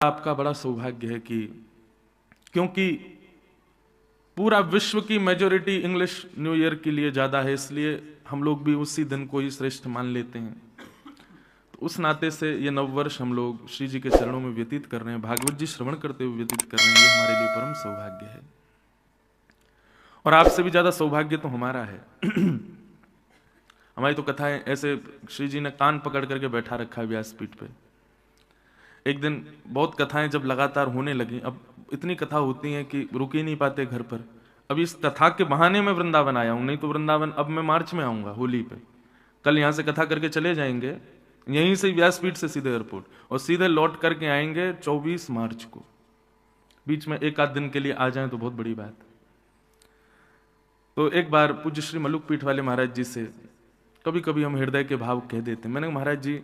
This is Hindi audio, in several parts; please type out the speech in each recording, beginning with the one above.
आपका बड़ा सौभाग्य है कि क्योंकि पूरा विश्व की मेजॉरिटी इंग्लिश न्यू ईयर के लिए ज़्यादा है, इसलिए हम लोग भी उसी दिन को ही श्रेष्ठ मान लेते हैं। तो उस नाते से ये नववर्ष हम लोग श्री जी के चरणों में व्यतीत कर रहे हैं, भागवत जी श्रवण करते हुए व्यतीत कर रहे हैं। ये हमारे लिए परम सौभाग्य है और आपसे भी ज़्यादा सौभाग्य तो हमारा है। हमारी तो कथाएं ऐसे श्री जी ने कान पकड़ करके बैठा रखा है व्यासपीठ पे। एक दिन बहुत कथाएं जब लगातार होने लगी, अब इतनी कथा होती हैं कि रुक ही नहीं पाते घर पर। अब इस कथा के बहाने में वृंदावन आया हूं, नहीं तो वृंदावन अब मैं मार्च में आऊंगा होली पे। कल यहां से कथा करके चले जाएंगे, यहीं से व्यासपीठ से सीधे एयरपोर्ट, और सीधे लौट करके आएंगे 24 मार्च को। बीच में एक आध दिन के लिए आ जाए तो बहुत बड़ी बात। तो एक बार पूज्य श्री मलुक पीठ वाले महाराज जी से कभी कभी हम हृदय के भाव कह देते। मैंने कहा महाराज जी,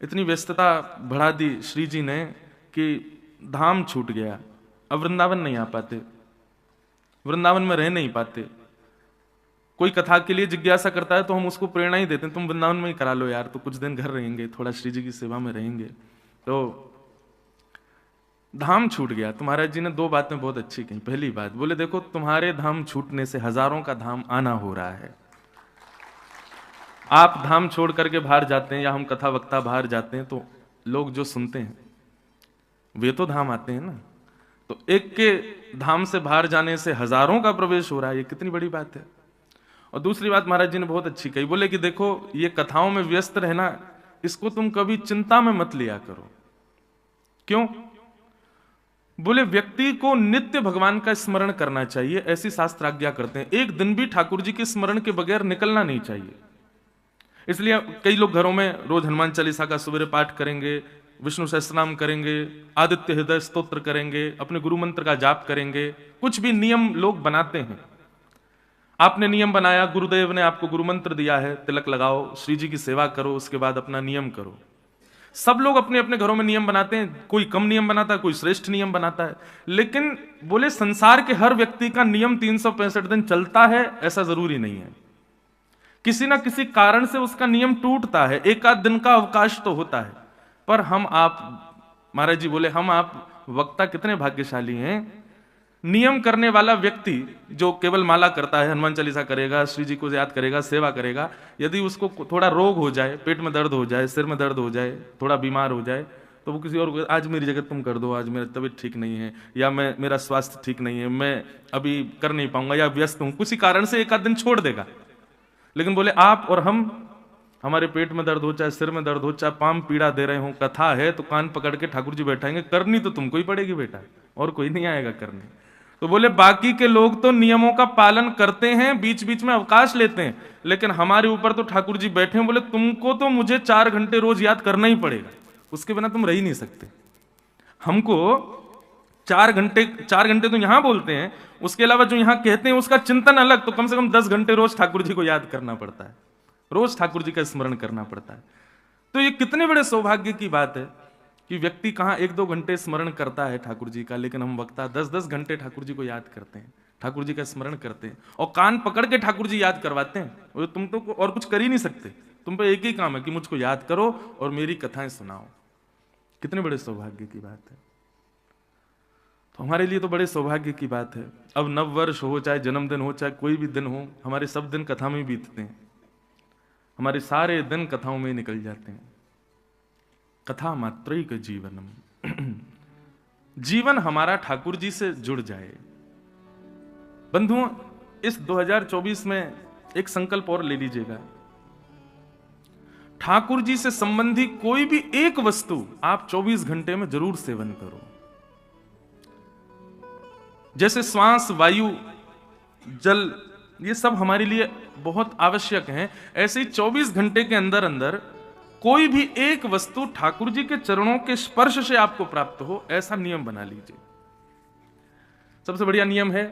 इतनी व्यस्तता बढ़ा दी श्री जी ने कि धाम छूट गया, अब वृंदावन नहीं आ पाते, वृंदावन में रह नहीं पाते। कोई कथा के लिए जिज्ञासा करता है तो हम उसको प्रेरणा ही देते हैं, तुम वृंदावन में ही करा लो यार, तो कुछ दिन घर रहेंगे, थोड़ा श्री जी की सेवा में रहेंगे। तो धाम छूट गया। तो महाराज जी ने दो बातें बहुत अच्छी कही। पहली बात बोले, देखो तुम्हारे धाम छूटने से हजारों का धाम आना हो रहा है। आप धाम छोड़ करके बाहर जाते हैं या हम कथा वक्ता बाहर जाते हैं तो लोग जो सुनते हैं वे तो धाम आते हैं ना। तो एक के धाम से बाहर जाने से हजारों का प्रवेश हो रहा है, ये कितनी बड़ी बात है। और दूसरी बात महाराज जी ने बहुत अच्छी कही, बोले कि देखो ये कथाओं में व्यस्त रहना, इसको तुम कभी चिंता में मत लिया करो। क्यों? बोले व्यक्ति को नित्य भगवान का स्मरण करना चाहिए, ऐसी शास्त्र आज्ञा करते हैं। एक दिन भी ठाकुर जी के स्मरण के बगैर निकलना नहीं चाहिए। इसलिए कई लोग घरों में रोज हनुमान चालीसा का सुबह पाठ करेंगे, विष्णु सहस्त्रनाम करेंगे, आदित्य हृदय स्तोत्र करेंगे, अपने गुरु मंत्र का जाप करेंगे। कुछ भी नियम लोग बनाते हैं। आपने नियम बनाया, गुरुदेव ने आपको गुरु मंत्र दिया है, तिलक लगाओ, श्री जी की सेवा करो, उसके बाद अपना नियम करो। सब लोग अपने अपने घरों में नियम बनाते हैं, कोई कम नियम बनाता है, कोई श्रेष्ठ नियम बनाता है। लेकिन बोले संसार के हर व्यक्ति का नियम 365 दिन चलता है ऐसा जरूरी नहीं है। किसी ना किसी कारण से उसका नियम टूटता है, एक आध दिन का अवकाश तो होता है। पर हम आप, महाराज जी बोले, हम आप वक्ता कितने भाग्यशाली हैं। नियम करने वाला व्यक्ति जो केवल माला करता है, हनुमान चालीसा करेगा, श्री जी को याद करेगा, सेवा करेगा, यदि उसको थोड़ा रोग हो जाए, पेट में दर्द हो जाए, सिर में दर्द हो जाए, थोड़ा बीमार हो जाए, तो वो किसी और, आज मेरी जगह तुम कर दो, आज मेरी तबीयत ठीक नहीं है, या मेरा स्वास्थ्य ठीक नहीं है, मैं अभी कर नहीं पाऊंगा, या व्यस्त हूं, किसी कारण से एक आध दिन छोड़ देगा। लेकिन बोले आप और हम, हमारे पेट में दर्द हो, चाहे सिर में दर्द हो, चाहे पाम पीड़ा दे रहे हो, कथा है तो कान पकड़ के ठाकुर जी बैठाएंगे, करनी तो तुमको ही पड़ेगी बेटा, और कोई नहीं आएगा करने। तो बोले बाकी के लोग तो नियमों का पालन करते हैं, बीच बीच में अवकाश लेते हैं, लेकिन हमारे ऊपर तो ठाकुर जी बैठे हैं, बोले तुमको तो मुझे 4 घंटे रोज याद करना ही पड़ेगा, उसके बिना तुम रह ही नहीं सकते। हमको 4 घंटे तो यहां बोलते हैं, उसके अलावा जो यहां कहते हैं उसका चिंतन अलग, तो कम से कम 10 घंटे रोज ठाकुर जी को याद करना पड़ता है, रोज ठाकुर जी का स्मरण करना पड़ता है। तो ये कितने बड़े सौभाग्य की बात है कि व्यक्ति कहां 1-2 घंटे स्मरण करता है ठाकुर जी का, लेकिन हम वक्ता 10-10 घंटे ठाकुर जी को याद करते हैं, ठाकुर जी का स्मरण करते हैं, और कान पकड़ के ठाकुर जी याद करवाते हैं। तुम तो और कुछ कर ही नहीं सकते, तुम पे एक ही काम है कि मुझको याद करो और मेरी कथाएं सुनाओ। कितने बड़े सौभाग्य की बात है। तो हमारे लिए तो बड़े सौभाग्य की बात है। अब नव वर्ष हो, चाहे जन्मदिन हो, चाहे कोई भी दिन हो, हमारे सब दिन कथा में बीतते हैं, हमारे सारे दिन कथाओं में निकल जाते हैं। कथा मात्रैक जीवनम, जीवन हमारा ठाकुर जी से जुड़ जाए। बंधुओं, इस 2024 में एक संकल्प और ले लीजिएगा, ठाकुर जी से संबंधी कोई भी एक वस्तु आप 24 घंटे में जरूर सेवन करो। जैसे श्वास, वायु, जल, ये सब हमारे लिए बहुत आवश्यक हैं, ऐसे ही 24 घंटे के अंदर अंदर कोई भी एक वस्तु ठाकुर जी के चरणों के स्पर्श से आपको प्राप्त हो, ऐसा नियम बना लीजिए। सबसे बढ़िया नियम है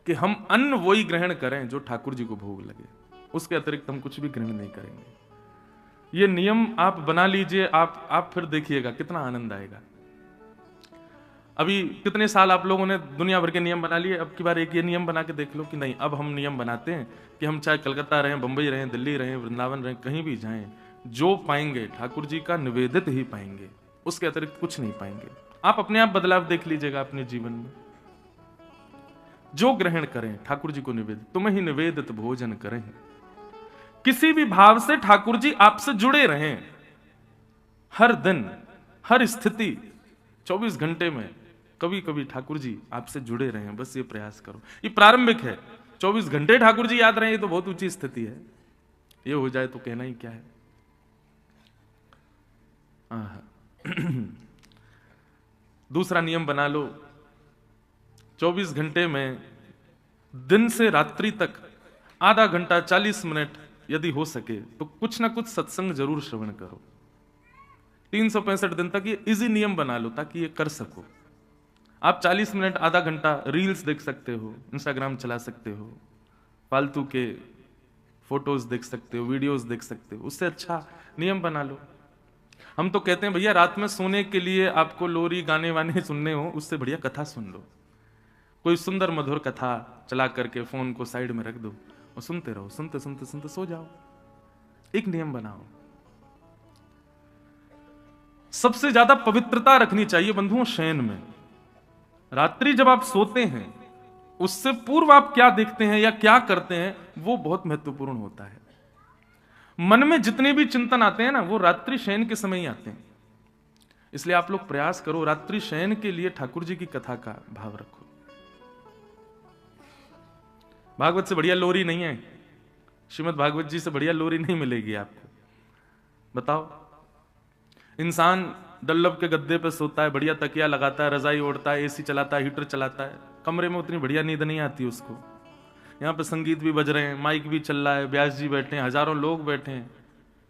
कि हम अन्न वही ग्रहण करें जो ठाकुर जी को भोग लगे, उसके अतिरिक्त हम कुछ भी ग्रहण नहीं करेंगे। ये नियम आप बना लीजिए, आप फिर देखिएगा कितना आनंद आएगा। अभी कितने साल आप लोगों ने दुनिया भर के नियम बना लिए, अब की बार एक ये नियम बना के देख लो कि नहीं, अब हम नियम बनाते हैं कि हम चाहे कलकत्ता रहें, बंबई रहें, दिल्ली रहें, वृंदावन रहें, कहीं भी जाएं, जो पाएंगे ठाकुर जी का निवेदित ही पाएंगे, उसके अतिरिक्त कुछ नहीं पाएंगे। आप अपने आप बदलाव देख लीजिएगा अपने जीवन में। जो ग्रहण करें ठाकुर जी को निवेदित, तुम्हें ही निवेदित भोजन करें। किसी भी भाव से ठाकुर जी आपसे जुड़े रहें, हर दिन हर स्थिति 24 घंटे में कभी कभी ठाकुर जी आपसे जुड़े रहें, बस ये प्रयास करो। ये प्रारंभिक है, 24 घंटे ठाकुर जी याद रहे, ये तो बहुत ऊंची स्थिति है। ये हो जाए तो कहना ही क्या है। दूसरा नियम बना लो, 24 घंटे में दिन से रात्रि तक आधा घंटा 40 मिनट यदि हो सके तो कुछ ना कुछ सत्संग जरूर श्रवण करो। 365 दिन तक ये इजी नियम बना लो ताकि ये कर सको। आप 40 मिनट आधा घंटा रील्स देख सकते हो, इंस्टाग्राम चला सकते हो, फालतू के फोटोज देख सकते हो, वीडियोस देख सकते हो, उससे अच्छा नियम बना लो। हम तो कहते हैं भैया रात में सोने के लिए आपको लोरी गाने वाने सुनने हो, उससे बढ़िया कथा सुन लो। कोई सुंदर मधुर कथा चला करके फोन को साइड में रख दो और सुनते रहो, सुनते सुनते सुनते सो जाओ। एक नियम बनाओ। सबसे ज्यादा पवित्रता रखनी चाहिए बंधुओं शयन में। रात्रि जब आप सोते हैं उससे पूर्व आप क्या देखते हैं या क्या करते हैं वो बहुत महत्वपूर्ण होता है। मन में जितने भी चिंतन आते हैं ना वो रात्रि शयन के समय ही आते हैं। इसलिए आप लोग प्रयास करो रात्रि शयन के लिए ठाकुर जी की कथा का भाव रखो। भागवत से बढ़िया लोरी नहीं है, श्रीमद् भागवत जी से बढ़िया लोरी नहीं मिलेगी आपको। बताओ, इंसान डल्लब के गद्दे पे सोता है, बढ़िया तकिया लगाता है, रजाई ओढ़ता है, एसी चलाता है, हीटर चलाता है, कमरे में उतनी बढ़िया नींद नहीं आती उसको। यहाँ पे संगीत भी बज रहे हैं, माइक भी चल रहा है, व्यास जी बैठे हैं, हजारों लोग बैठे हैं,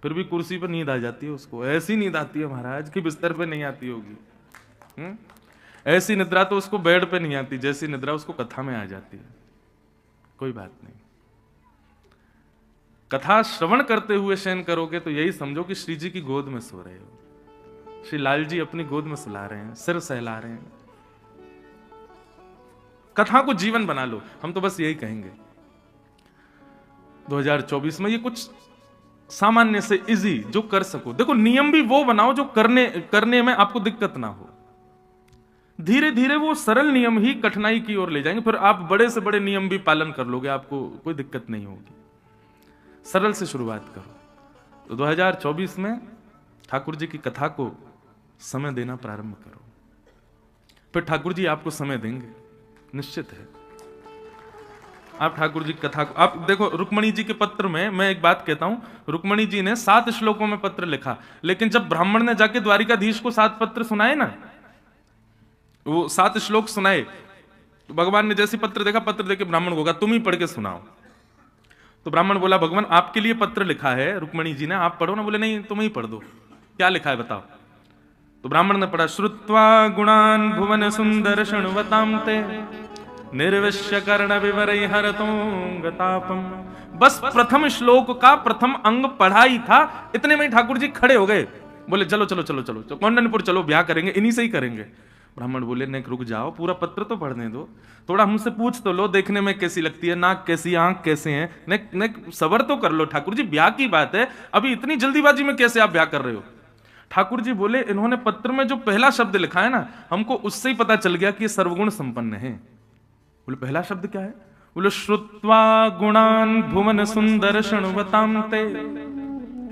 फिर भी कुर्सी पर नींद आ जाती है उसको। ऐसी नींद आती है महाराज की बिस्तर पे नहीं आती होगी। ऐसी निद्रा तो उसको बेड पे नहीं आती जैसी निद्रा उसको कथा में आ जाती है। कोई बात नहीं, कथा श्रवण करते हुए शयन करोगे तो यही समझो कि श्री जी की गोद में सो रहे हो। श्री लाल जी अपनी गोद में सुला रहे हैं, सिर सहला रहे हैं। कथा को जीवन बना लो। हम तो बस यही कहेंगे 2024 में ये कुछ सामान्य से इजी जो कर सको। देखो नियम भी वो बनाओ जो करने में आपको दिक्कत ना हो। धीरे धीरे वो सरल नियम ही कठिनाई की ओर ले जाएंगे, फिर आप बड़े से बड़े नियम भी पालन कर लोगे, आपको कोई दिक्कत नहीं होगी। सरल से शुरुआत करो। तो 2024 में ठाकुर जी की कथा को समय देना प्रारंभ करो, फिर ठाकुर जी आपको समय देंगे, निश्चित है। आप ठाकुर जी की कथा को, आप देखो रुक्मणी जी के पत्र में मैं एक बात कहता हूं, रुक्मणी जी ने 7 श्लोकों में पत्र लिखा, लेकिन जब ब्राह्मण ने जाके द्वारिकाधीश को 7 पत्र सुनाए ना, वो 7 श्लोक सुनाए, तो भगवान ने जैसे पत्र देखा, पत्र देके ब्राह्मण को कहा तुम ही पढ़ के सुनाओ। तो ब्राह्मण बोला भगवान आपके लिए पत्र लिखा है रुक्मणी जी ने, आप पढ़ो ना। बोले नहीं तुम ही पढ़ दो, क्या लिखा है बताओ। तो ब्राह्मण ने पढ़ा, श्रुत्वा गुणान भुवन सुंदर शृण्वतां ते निर्विश्य कर्ण विवरै हरतों गतापम। बस प्रथम श्लोक का प्रथम अंग पढ़ाई था, इतने में ठाकुर जी खड़े हो गए, बोले चलो चलो चलो चलो चलो कौंडन्यपुर चलो, ब्याह करेंगे, इन्हीं से ही करेंगे। ब्राह्मण बोले नहीं रुक जाओ, पूरा पत्र तो पढ़ने दो, थोड़ा हमसे पूछ तो लो, देखने में कैसी लगती है, नाक कैसी, आंख कैसे हैं, ने सबर तो कर लो। ठाकुर जी ब्याह की बात है, अभी इतनी जल्दीबाजी में कैसे आप ब्याह कर रहे हो। ठाकुर जी बोले इन्होंने पत्र में जो पहला शब्द लिखा है ना, हमको उससे ही पता चल गया कि ये सर्वगुण संपन्न है। बोले पहला शब्द क्या है। बोले श्रुत्वा गुणान भुवन सुंदर शृण्वतां ते।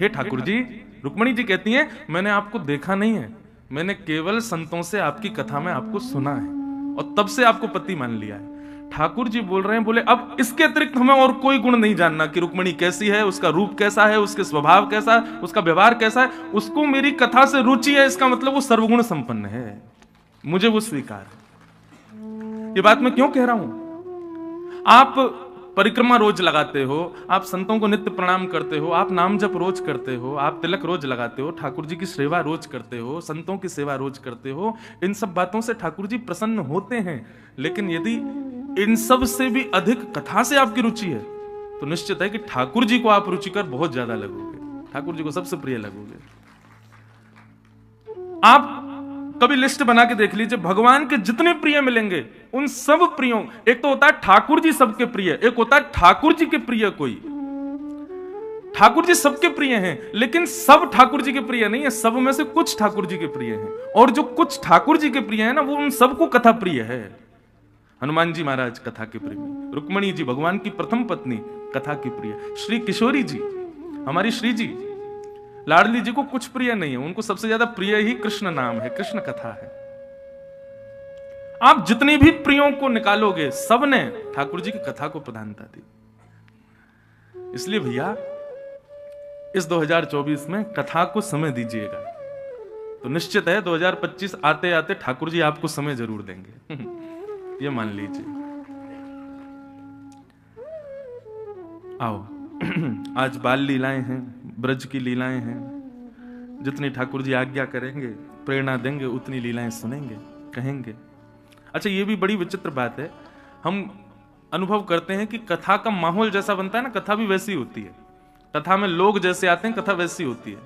हे ठाकुर जी, रुक्मणी जी कहती हैं मैंने आपको देखा नहीं है, मैंने केवल संतों से आपकी कथा में आपको सुना है और तब से आपको पति मान लिया है। ठाकुर जी बोल रहे हैं, बोले अब इसके अतिरिक्त हमें और कोई गुण नहीं जानना कि रुक्मणी कैसी है, उसका रूप कैसा है, उसके स्वभाव कैसा है, उसका व्यवहार कैसा है, उसको मेरी कथा से रुचि है, इसका मतलब वो सर्वगुण संपन्न है, मुझे वो स्वीकार है। ये बात मैं क्यों कह रहा हूं। आप परिक्रमा रोज लगाते हो, आप संतों को नित्य प्रणाम करते हो, आप नाम जप रोज करते हो, आप तिलक रोज लगाते हो, ठाकुर जी की सेवा रोज करते हो, संतों की सेवा रोज करते हो, इन सब बातों से ठाकुर जी प्रसन्न होते हैं। लेकिन यदि इन सब से भी अधिक कथा से आपकी रुचि है तो निश्चित है कि ठाकुर जी को आप रुचिकर बहुत ज्यादा लगोगे, ठाकुर जी को सबसे प्रिय लगोगे। आप कभी लिस्ट बना के देख लीजिए, भगवान के जितने प्रिय मिलेंगे उन सब प्रियों, एक तो होता है ठाकुर जी सबके प्रिय, एक होता है ठाकुर जी के प्रिय कोई। ठाकुर जी सबके प्रिय हैं, लेकिन सब ठाकुर जी के प्रिय नहीं है, सब में से कुछ ठाकुर जी के प्रिय हैं। और जो कुछ ठाकुर जी के प्रिय है ना, वो उन सबको कथा प्रिय है। हनुमान जी महाराज कथा के प्रिय, रुक्मणी जी भगवान की प्रथम पत्नी कथा की प्रिय, श्री किशोरी जी हमारी श्री जी लाडली जी को कुछ प्रिय नहीं है, उनको सबसे ज्यादा प्रिय ही कृष्ण नाम है, कृष्ण कथा है। आप जितनी भी प्रियों को निकालोगे, सब ने ठाकुर जी की कथा को प्रधानता दी। इसलिए भैया इस 2024 में कथा को समय दीजिएगा, तो निश्चित है 2025 आते आते ठाकुर जी आपको समय जरूर देंगे। ये मान लीजिए। आओ आज बाल लीलाएं हैं, ब्रज की लीलाएं हैं, जितनी ठाकुर जी आज्ञा करेंगे, प्रेरणा देंगे, उतनी लीलाएं सुनेंगे, कहेंगे। अच्छा, ये भी बड़ी विचित्र बात है, हम अनुभव करते हैं कि कथा का माहौल जैसा बनता है ना, कथा भी वैसी होती है। कथा में लोग जैसे आते हैं, कथा वैसी होती है।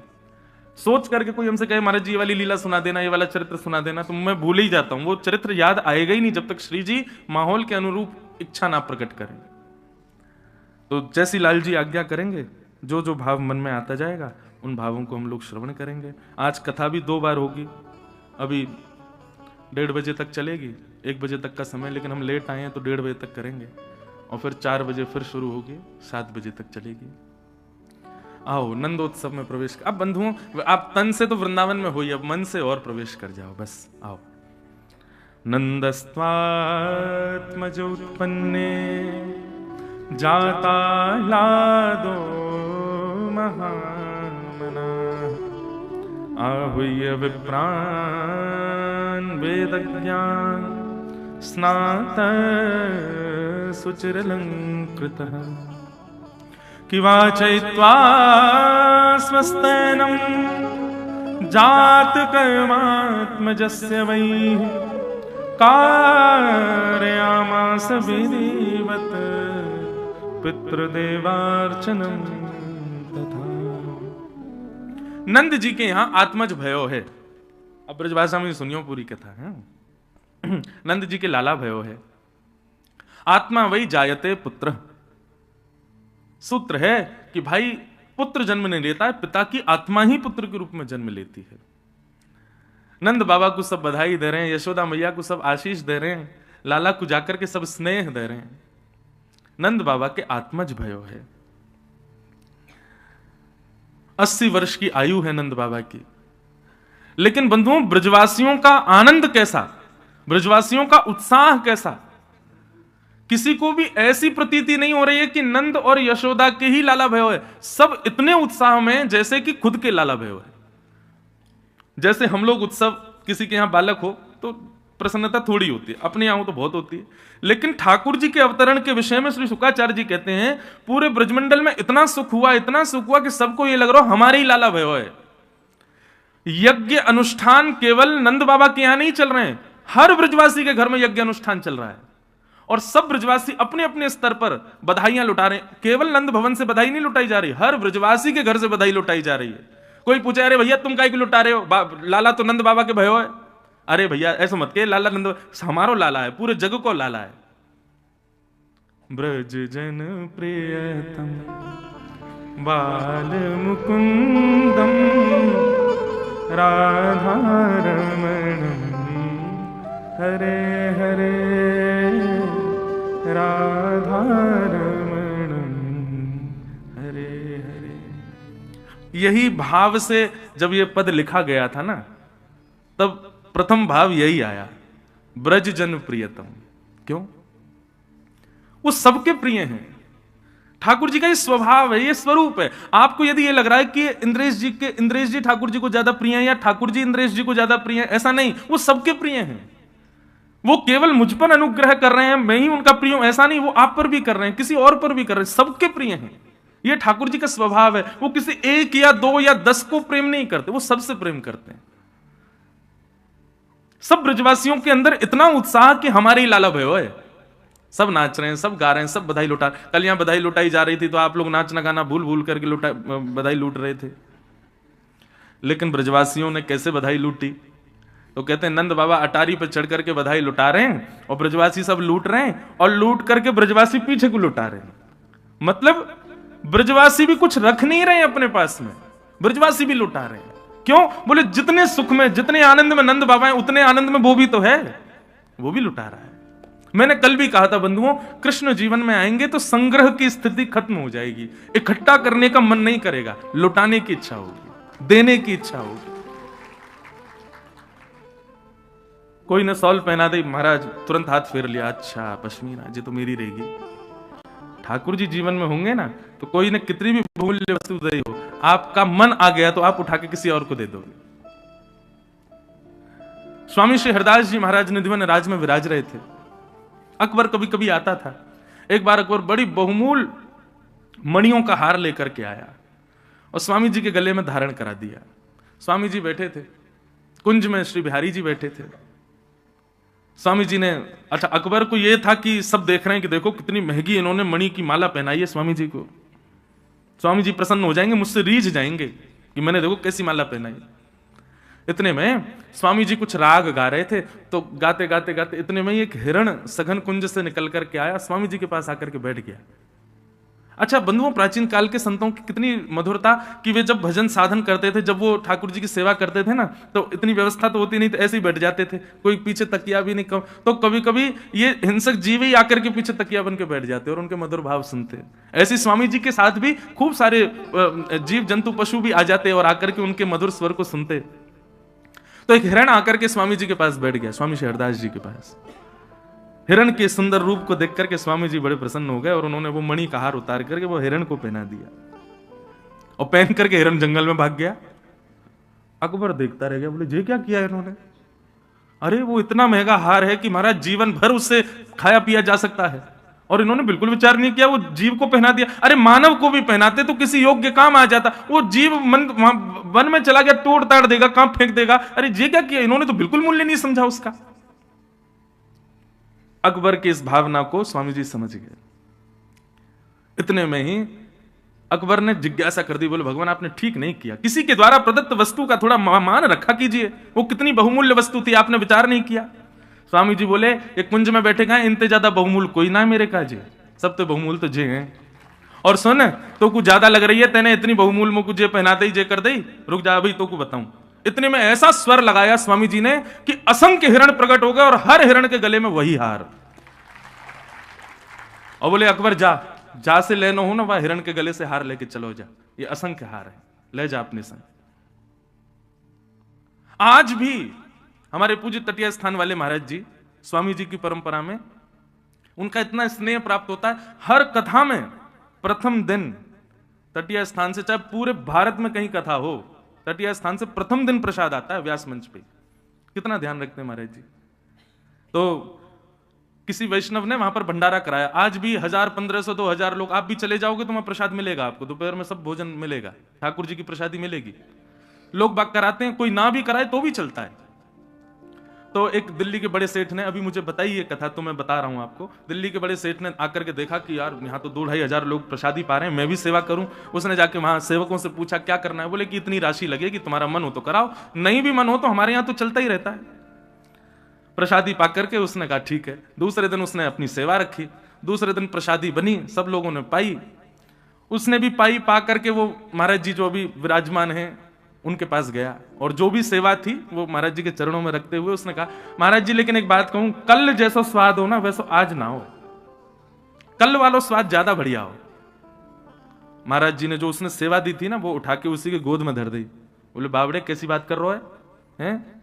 सोच करके कोई हमसे कहे महाराज जी ये वाली लीला सुना देना, ये वाला चरित्र सुना देना, तो मैं भूल ही जाता हूं। वो चरित्र याद आएगा ही नहीं जब तक श्री जी माहौल के अनुरूप इच्छा ना प्रकट करें। तो जैसी लाल जी आज्ञा करेंगे, जो जो भाव मन में आता जाएगा, उन भावों को हम लोग श्रवण करेंगे। आज कथा भी 2 बार होगी, अभी 1:30 बजे तक चलेगी, 1 बजे तक का समय, लेकिन हम लेट आए हैं तो 1:30 बजे तक करेंगे, और फिर 4 बजे फिर शुरू होगी, 7 बजे तक चलेगी। आओ नंदोत्सव में प्रवेश कर। अब बंधुओं, आप तन से तो वृंदावन में हो ही, अब मन से और प्रवेश कर जाओ बस। आओ। नंदस्त्वात्मजोत्पन्ने जाता लादो महामना आहूय विप्रान् वेदज्ञान स्नात सुचिरलंकृतः किवाचयित्वा स्वस्तेनं जात कर्मात्मजस्य वै कारयामास विधिवत् पितृदेवार्चनम तथा। नंद जी के यहां आत्मज भयो है। अब ब्रजभाषा में सुनियो पूरी कथा है। नंद जी के लाला भयो है। आत्मा वही जायते पुत्र, सूत्र है कि भाई पुत्र जन्म नहीं लेता है, पिता की आत्मा ही पुत्र के रूप में जन्म लेती है। नंद बाबा को सब बधाई दे रहे हैं, यशोदा मैया को सब आशीष दे रहे हैं, लाला को जाकर के सब स्नेह दे रहे हैं। नंद बाबा के आत्मज भयो है। 80 वर्ष की आयु है नंद बाबा की। लेकिन बंधुओं, ब्रजवासियों का आनंद कैसा, ब्रजवासियों का उत्साह कैसा। किसी को भी ऐसी प्रतीति नहीं हो रही है कि नंद और यशोदा के ही लाला भयो है। सब इतने उत्साह में जैसे कि खुद के लाला भयो है। जैसे हम लोग उत्सव, किसी के यहां बालक हो तो प्रसन्नता थोड़ी होती है, अपने यहां हो तो बहुत होती है। लेकिन ठाकुर जी के अवतरण के विषय में श्री शुक्राचार्य जी कहते हैं, पूरे ब्रजमंडल में इतना सुख हुआ, इतना सुख हुआ कि सबको यह लग रहा हो हमारे ही लाला भयो है। यज्ञ अनुष्ठान केवल नंद बाबा के यहां नहीं चल रहे हैं, हर ब्रजवासी के घर में यज्ञ अनुष्ठान चल रहा है। और सब ब्रजवासी अपने अपने स्तर पर बधाइयां लुटा रहे हैं। केवल नंद भवन से बधाई नहीं लुटाई जा रही, हर ब्रजवासी के घर से बधाई लुटाई जा रही है। कोई पूछे, अरे भैया तुम काहे को लुटा रहे हो, लाला तो नंद बाबा के भयो है। अरे भैया ऐसा मत कहे, लाला नंद हमारो लाला है, पूरे जग को लाला है। ब्रज जन प्रियतम बाल मुकुंदम राधा रमणम हरे हरे राधा रमणम हरे हरे। यही भाव से जब ये पद लिखा गया था ना, तब प्रथम भाव यही आया, ब्रज जन प्रियतम। क्यों? वो सबके प्रिय हैं। ठाकुर जी का ये स्वभाव है, ये स्वरूप है। आपको यदि ये लग रहा है कि इंद्रेश जी ठाकुर जी को ज्यादा प्रिय हैं या ठाकुर जी इंद्रेश जी को ज्यादा प्रिय हैं, ऐसा नहीं, वो सबके प्रिय हैं। वो केवल मुझ पर अनुग्रह कर रहे हैं, मैं ही उनका प्रिय हूं, ऐसा नहीं, वो आप पर भी कर रहे हैं, किसी और पर भी कर रहे हैं, सबके प्रिय हैं। ये ठाकुर जी का स्वभाव है। वो किसी 1 या 2 या 10 को प्रेम नहीं करते, वो सबसे प्रेम करते हैं। सब ब्रजवासियों के अंदर इतना उत्साह कि हमारे ही लाला भयो है। सब नाच रहे हैं, सब गा रहे हैं, सब बधाई लुटा। कल यहां बधाई लुटाई जा रही थी तो आप लोग नाचना गाना भूल भूल करके बधाई लूट रहे थे। लेकिन ब्रजवासियों ने कैसे बधाई लूटी? तो कहते हैं नंद बाबा अटारी पर चढ़ करके बधाई लुटा रहे हैं और ब्रजवासी सब लूट रहे हैं, और लूट करके ब्रजवासी पीछे को लुटा रहे हैं। मतलब ब्रजवासी भी कुछ रख नहीं रहे अपने पास में, ब्रजवासी भी लुटा रहे हैं। क्यों? बोले जितने सुख में, जितने आनंद में नंद बाबा है, उतने आनंद में वो भी तो है, वो भी लुटा रहा है। मैंने कल भी कहा था बंधुओं, कृष्ण जीवन में आएंगे तो संग्रह की स्थिति खत्म हो जाएगी, इकट्ठा करने का मन नहीं करेगा, लुटाने की इच्छा होगी, देने की इच्छा होगी। कोई ने सॉल पहना दे, महाराज तुरंत हाथ फेर लिया, अच्छा पश्मीना जी तो मेरी रहेगी। ठाकुर जी जीवन में होंगे ना तो कोई ने कितनी भी बहुमूल्य वस्तु दे हो, आपका मन आ गया तो आप उठा के किसी और को दे दोगे। स्वामी श्री हरदास जी महाराज निधिवन राज में विराज रहे थे। अकबर कभी कभी आता था। एक बार अकबर बड़ी बहुमूल्य मणियों का हार लेकर के आया और स्वामी जी के गले में धारण करा दिया। स्वामी जी बैठे थे कुंज में, श्री बिहारी जी बैठे थे। स्वामी जी ने, अच्छा अकबर को यह था कि सब देख रहे हैं कि देखो कितनी महंगी इन्होंने मणि की माला पहनाई है स्वामी जी को। स्वामी जी प्रसन्न हो जाएंगे, मुझसे रीझ जाएंगे कि मैंने देखो कैसी माला पहनाई। इतने में स्वामी जी कुछ राग गा रहे थे, तो गाते गाते गाते इतने में एक हिरण सघन कुंज से निकल करके आया, स्वामी जी के पास आकर के बैठ गया। अच्छा बंधुओं, प्राचीन काल के संतों की कितनी मधुरता कि वे जब भजन साधन करते थे, जब वो ठाकुर जी की सेवा करते थे ना, तो इतनी व्यवस्था तो होती नहीं, तो ऐसे ही बैठ जाते थे, कोई पीछे तकिया भी नहीं, तो कभी कभी ये हिंसक जीव ही आकर के पीछे तकिया बन के बैठ जाते और उनके मधुर भाव सुनते। ऐसे स्वामी जी के साथ भी खूब सारे जीव जंतु पशु भी आ जाते और आकर के उनके मधुर स्वर को सुनते। तो एक हिरण आकर के स्वामी जी के पास बैठ गया, स्वामी श्री हरदास जी के पास। हिरण के सुंदर रूप को देख करके स्वामी जी बड़े प्रसन्न हो गए और उन्होंने वो मणि का हार उतार करके वो हिरण को पहना दिया और पहन करके हिरण जंगल में भाग गया। अकबर देखता रह गया, बोले ये क्या किया इन्होंने? अरे वो इतना महंगा हार है कि महाराज जीवन भर उससे खाया पिया जा सकता है, और इन्होंने बिल्कुल विचार नहीं किया, वो जीव को पहना दिया। अरे मानव को भी पहनाते तो किसी योग्य काम आ जाता, वो जीव वन में चला गया, तोड़ ताड़ देगा, कहां फेंक देगा। अरे ये क्या किया इन्होंने? तो बिल्कुल मूल्य नहीं समझा उसका। अकबर की इस भावना को स्वामी जी समझ गए। इतने में ही अकबर ने जिज्ञासा कर दी, बोले भगवान आपने ठीक नहीं किया, किसी के द्वारा प्रदत्त वस्तु का थोड़ा मान रखा कीजिए, वो कितनी बहुमूल्य वस्तु थी, आपने विचार नहीं किया। स्वामी जी बोले एक कुंज में बैठे गए, इनते ज्यादा बहुमूल्य कोई ना मेरे काजे, सब तो बहुमूल्य तो जे हैं। और सुन, तो कुछ ज्यादा लग रही है, तेने इतनी बहुमूल्य मुझे जे पहना दी, जे कर दी, रुक जा अभी तो को बताऊं। इतने में ऐसा स्वर लगाया स्वामी जी ने कि असंख्य हिरण प्रकट हो गए और हर हिरण के गले में वही हार। और बोले अकबर जा से लेना हो ना, वह हिरण के गले से हार लेके चलो जा, ये असंख्य हार है, ले जा अपने संग। आज भी हमारे पूज्य तटीय स्थान वाले महाराज जी, स्वामी जी की परंपरा में उनका इतना स्नेह प्राप्त होता है, हर कथा में प्रथम दिन तटीय स्थान से, चाहे पूरे भारत में कहीं कथा हो, तटीय स्थान से प्रथम दिन प्रसाद आता है व्यास मंच पे। कितना ध्यान रखते हैं महाराज जी। तो किसी वैष्णव ने वहां पर भंडारा कराया, आज भी 1000, 1500, 2000 लोग, आप भी चले जाओगे तो वहां प्रसाद मिलेगा आपको, दोपहर में सब भोजन मिलेगा, ठाकुर जी की प्रसादी मिलेगी। लोग बाग कराते हैं, कोई ना भी कराए तो भी चलता है। तो एक दिल्ली के बड़े सेठ ने, अभी मुझे बताई ये कथा तो मैं बता रहा हूं आपको, दिल्ली के बड़े सेठ ने आकर के देखा कि यार यहाँ तो 2-2,500 लोग प्रसादी पा रहे हैं, मैं भी सेवा करूं। उसने जाके वहां सेवकों से पूछा क्या करना है, बोले कि इतनी राशि लगेगी, तुम्हारा मन हो तो कराओ, नहीं भी मन हो तो हमारे यहाँ तो चलता ही रहता है। प्रसादी पा करके उसने कहा ठीक है। दूसरे दिन उसने अपनी सेवा रखी, दूसरे दिन प्रसादी बनी, सब लोगों ने पाई, उसने भी पाई। पा करके वो महाराज जी जो अभी विराजमान हैं उनके पास गया और जो भी सेवा थी वो महाराज जी के चरणों में रखते हुए उसने कहा महाराज जी लेकिन एक बात कहूं, कल जैसा स्वाद हो ना वैसा आज ना हो, कल वालों स्वाद ज्यादा बढ़िया हो। महाराज जी ने जो उसने सेवा दी थी ना वो उठा के उसी के गोद में धर दी। बोले बावड़े कैसी बात कर रहे हैं?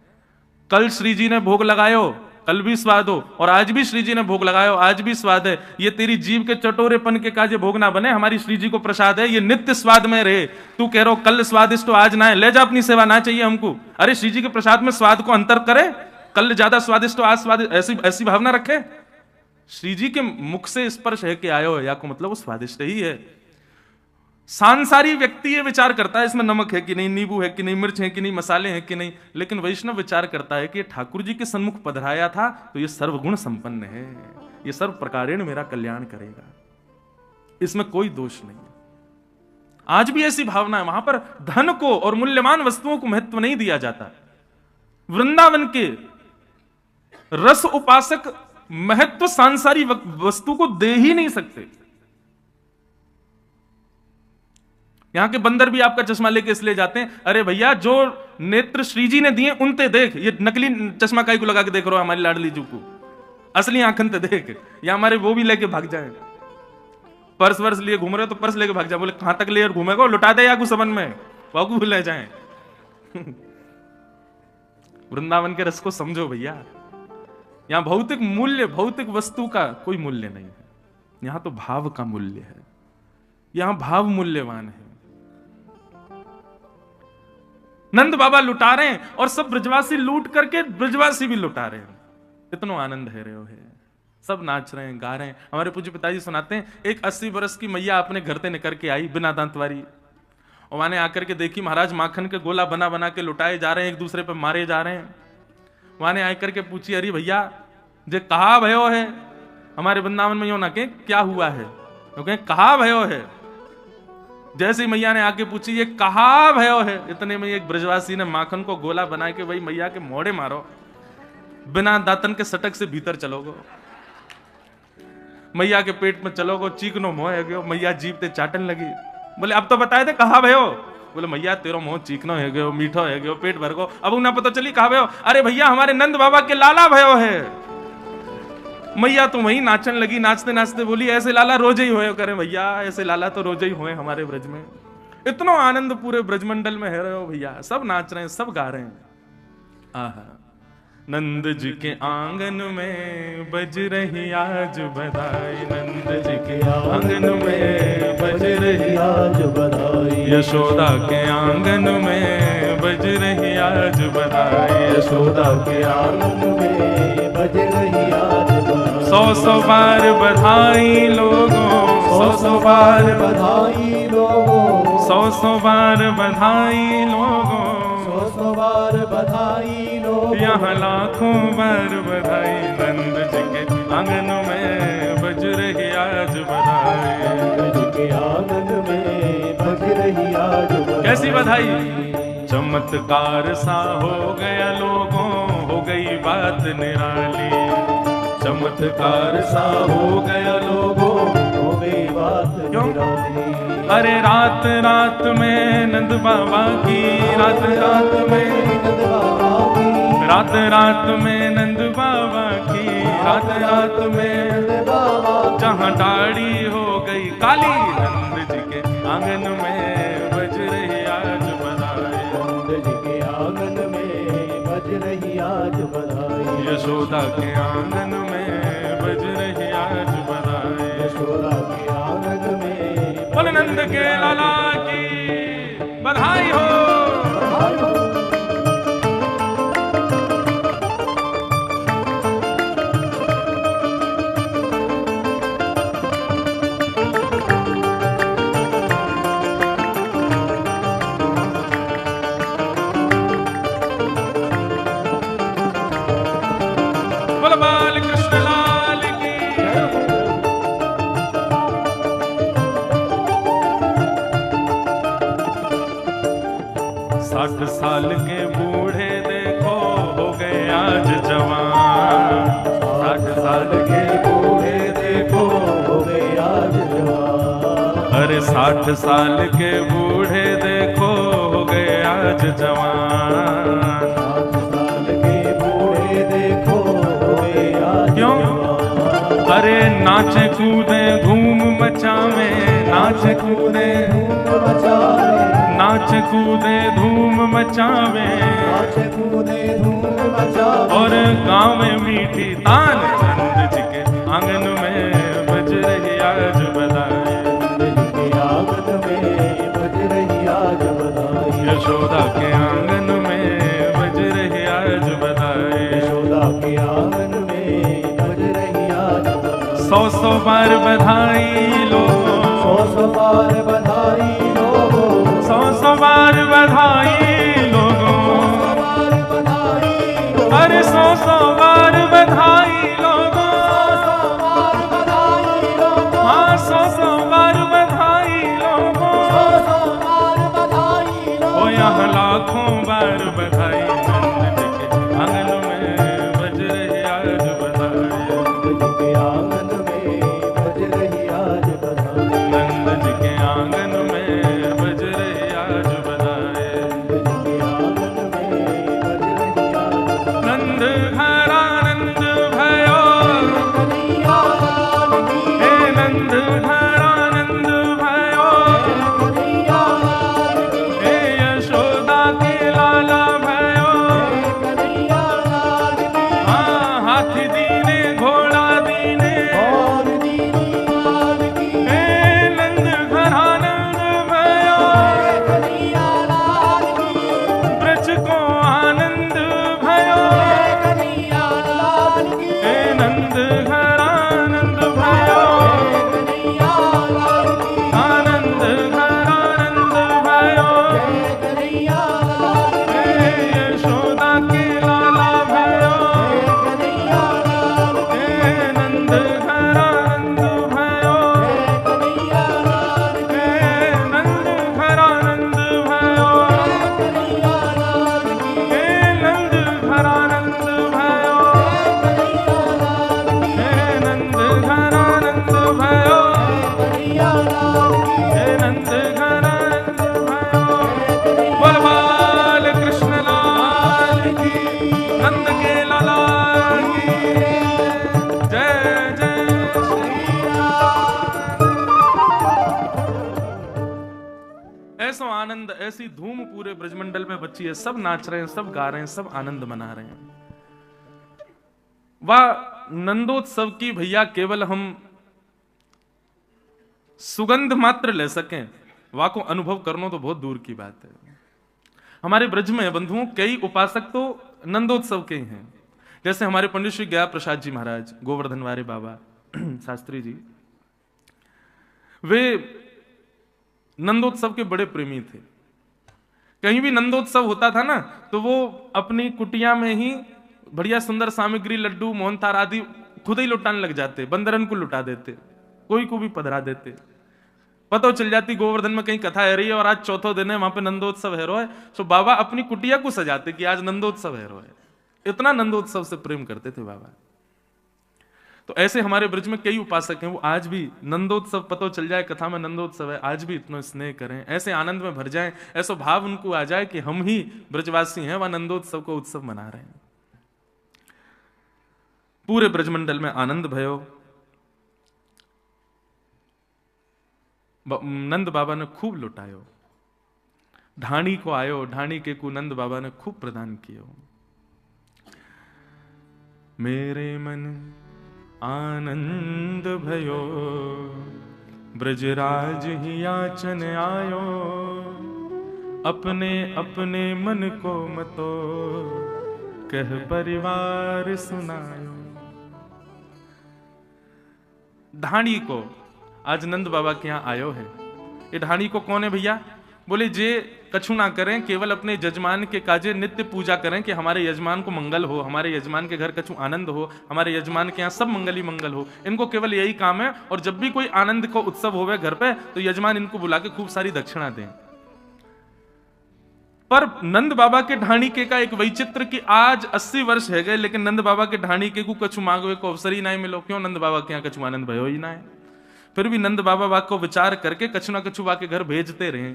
कल श्री जी ने भोग लगायो, कल भी स्वाद हो, और आज भी श्री जी ने भोग लगायो, आज भी स्वाद है। ये तेरी जीव के चटोरेपन के काजे भोग ना बने, हमारी श्री जी को प्रसाद है, ये नित्य स्वाद में रहे। तू कह रहा हो कल स्वादिष्ट तो आज ना है, ले जा अपनी सेवा, ना चाहिए हमको। अरे श्री जी के प्रसाद में स्वाद को अंतर करे, कल ज्यादा स्वादिष्ट तो आज स्वादिष्ट, ऐसी भावना रखे। श्री जी के मुख से स्पर्श है कि आयो या को मतलब वो स्वादिष्ट ही है। सांसारी व्यक्ति ये विचार करता है इसमें नमक है कि नहीं, नींबू है कि नहीं, मिर्च है कि नहीं, मसाले हैं कि नहीं, लेकिन वैष्णव विचार करता है कि ये ठाकुर जी के सन्मुख पधराया था तो ये सर्वगुण संपन्न है, ये सर्व प्रकारेण मेरा कल्याण करेगा, इसमें कोई दोष नहीं है। आज भी ऐसी भावना है, वहां पर धन को और मूल्यवान वस्तुओं को महत्व नहीं दिया जाता। वृंदावन के रस उपासक महत्व सांसारी वस्तु को दे ही नहीं सकते। यहाँ के बंदर भी आपका चश्मा लेके इसलिए जाते हैं, अरे भैया जो नेत्र श्री जी ने दिए उनते देख, ये नकली चश्मा काई को लगा के देख रहे हो हमारी लाडली जू को, असली आंखन ते देख। या हमारे वो भी लेके भाग जाए, पर्स वर्स लिए घूम रहे हो तो पर्स लेके भाग जाए, बोले कहां तक ले घूमेगा, लुटा दे या कुछ समझ में वाकू भूल जाए। वृंदावन के रस को समझो भैया, यहां भौतिक मूल्य, भौतिक वस्तु का कोई मूल्य नहीं है, यहां तो भाव का मूल्य है, यहां भाव मूल्यवान है। नंद बाबा लुटा रहे हैं और सब ब्रजवासी लूट करके ब्रजवासी भी लुटा रहे हैं, इतना आनंद है रहे हो है, सब नाच रहे हैं, गा रहे हैं। हमारे पूज्य पिताजी सुनाते हैं, एक 80 वर्ष की मैया अपने घर से निकल के आई बिना दांत वाली, और वहां आकर के देखी महाराज माखन के गोला बना बना के लुटाए जा रहे हैं, एक दूसरे पे मारे जा रहे हैं। वहां आकर के पूछी, अरे भैया जे कहा भयो है, हमारे वृंदावन में यो ना के क्या हुआ है, तो कहें कहा भयो है। जैसे ही मैया ने आके पूछी ये कहा भयो है, इतने में एक ब्रजवासी ने माखन को गोला बना के भाई मैया के मोड़े मारो, बिना दातन के सटक से भीतर चलोगो, मैया के पेट में चलोगो, चीकनो मोह है गयो। मैया जीभ ते चाटन लगी, बोले अब तो बताए थे कहा भयो, बोले मैया तेरो मोह चीकनो है गयो, मीठो है गयो, पेट भर गो, अब उन्हें पता चली कहा भयो, अरे भैया हमारे नंद बाबा के लाला भयो है। मैया तो वही नाचन लगी, नाचते नाचते बोली ऐसे लाला रोज ही होए, करे भैया ऐसे लाला तो रोज ही होए हमारे ब्रज में। इतना आनंद पूरे ब्रजमंडल में है रहे हो भैया, सब नाच रहे हैं, सब गा रहे हैं। आहा, नंद जी के आंगन में बज रही आज बधाई, नंद जी के आंगन में बज रही आज बधाई, यशोदा के आंगन में बज रही आज बधाई, यशोदा के आंगन में बज रही आज बधाई। 100 बार बधाई लोगों, 100 बार बधाई लोगों, 100 बार बधाई लोगों, 100 बार बधाई लोगों, यहाँ लाखों बार बधाई, नंद जी के आंगन में बज रही आज बधाई, नंद जी के आंगन में बज रही आज बधाई। कैसी बधाई, चमत्कार सा हो गया लोगों, हो गई बात निराली, चमत्कार सा हो गया लोगों, हो गई बात निराली। अरे रात रात में नंद बाबा की, रात रात में नंद बाबा की, रात रात में नंद बाबा की, रात रात में नंद बाबा, जहाँ दाढ़ी हो गई काली, नंद जी के आंगन में बज रही आज बधाई, नंद जी के आंगन में बज रही आज बधाई, यशोदा के आंगन में बज रही आज बधाई, यशोदा के आंगन में, बोले नंद के लाला की बधाई हो, बधाई हो। साल के बूढ़े देखो हो गए आज जवान, 60 साल के बूढ़े देखो हो गए आज जवान, अरे 60 साल के बूढ़े देखो हो गए आज जवान, 60 साल के बूढ़े देखो हो गए आज क्यों जवान? अरे नाचे कूदे धूम मचावे, नाचे कूदे धूम मचावे, नाच कूदे धूम मचावे, नाच कूदे धूम मचावे, और गाँव में मीठी तान, नंद जी के आंगन में बज रही आज बधाई, नंद जी के आंगन में बज रही आज बधाई, यशोदा के आंगन में बज रही आज बधाई, यशोदा के आंगन में बज रही आज बधाई। 100 बार बधाई लोगों, 100 बार बधाई लोगों, 100 बार बधाई लोगों, अरे 100 बार बधाई लोगों, हाँ 100 बार बधाई लोगों, ओ यहाँ लाखों बार बधाई, नंद जी के आंगन में बज रही आज बधाई, नंद जी के आंगन में बज रही आज बधाई, नंद जी के आंगन में बज दीने घोड़ा दीने नंद घरानंद भयो ब्रज को आनंद भयो नंद घरानंद भयो आनंद घरानंद भयो यशोदा के लाला भयो नंद घरानंद भयो नंद घरानंद भयो नंद घरानंद भयो नंद घरानंद भयो नंद घरानंद भयो बोल बाल कृष्ण लाल की नंद के लाला की जय जय श्री राम। ऐसा आनंद ऐसी धूम पूरे ब्रजमंडल में बची है, सब नाच रहे हैं, सब गा रहे हैं, सब आनंद मना रहे हैं। वाह नंदोत्सव की भैया केवल हम सुगंध मात्र ले सकें, वाह को अनुभव करना तो बहुत दूर की बात है। हमारे ब्रज में बंधुओं कई उपासक तो नंदोत्सव के ही हैं, जैसे हमारे पंडित श्री गया प्रसाद जी महाराज, गोवर्धन वारे बाबा शास्त्री जी, वे नंदोत्सव के बड़े प्रेमी थे। कहीं भी नंदोत्सव होता था ना तो वो अपनी कुटिया में ही बढ़िया सुंदर सामग्री, लड्डू, मोहनथाल आदि खुद ही लुटाने लग जाते, बंदरन को लुटा देते, कोई को भी पधरा देते। पता चल जाती गोवर्धन में कहीं कथा है रही है और आज चौथा दिन है, वहां पे नंदोत्सव है रो है, तो बाबा अपनी कुटिया को सजाते कि आज नंदोत्सव है रो है। इतना नंदोत्सव से प्रेम करते थे बाबा। तो ऐसे हमारे ब्रज में कई उपासक हैं, वो आज भी नंदोत्सव पता चल जाए कथा में नंदोत्सव है, आज भी इतना स्नेह करें, ऐसे आनंद में भर जाएं, ऐसा भाव उनको आ जाए कि हम ही ब्रजवासी हैं, वह नंदोत्सव को उत्सव मना रहे हैं। पूरे ब्रजमंडल में आनंद भयो। नंद बाबा ने खूब लुटायो, ढाणी को आयो, ढाणी के को नंद बाबा ने खूब प्रदान कियो। मेरे मन आनंद भयो, ब्रजराज ही याचन आयो, अपने अपने मन को मतो, कह परिवार सुनायो। ढाणी को आज नंद बाबा के यहाँ आयो है। ये ढाणी को कौन है भैया? बोले जे कछु ना करें, केवल अपने यजमान के काजे नित्य पूजा करें कि हमारे यजमान को मंगल हो, हमारे यजमान के घर कछु आनंद हो, हमारे यजमान के यहाँ सब मंगल ही मंगल हो। इनको केवल यही काम है, और जब भी कोई आनंद को उत्सव होवे घर पे तो यजमान इनको बुला के खूब सारी दक्षिणा दें। पर नंद बाबा के ढाणी के का एक वैचित्र कि आज 80 वर्ष है गए, लेकिन नंद बाबा के ढाणी के को कछु मांगवे को अवसर ही ना मिलो। क्यों? नंद बाबा के यहाँ कछु आनंद भयो ही ना है। फिर भी नंद बाबा वाक को विचार करके कछु ना कछु वाके घर भेजते रहे,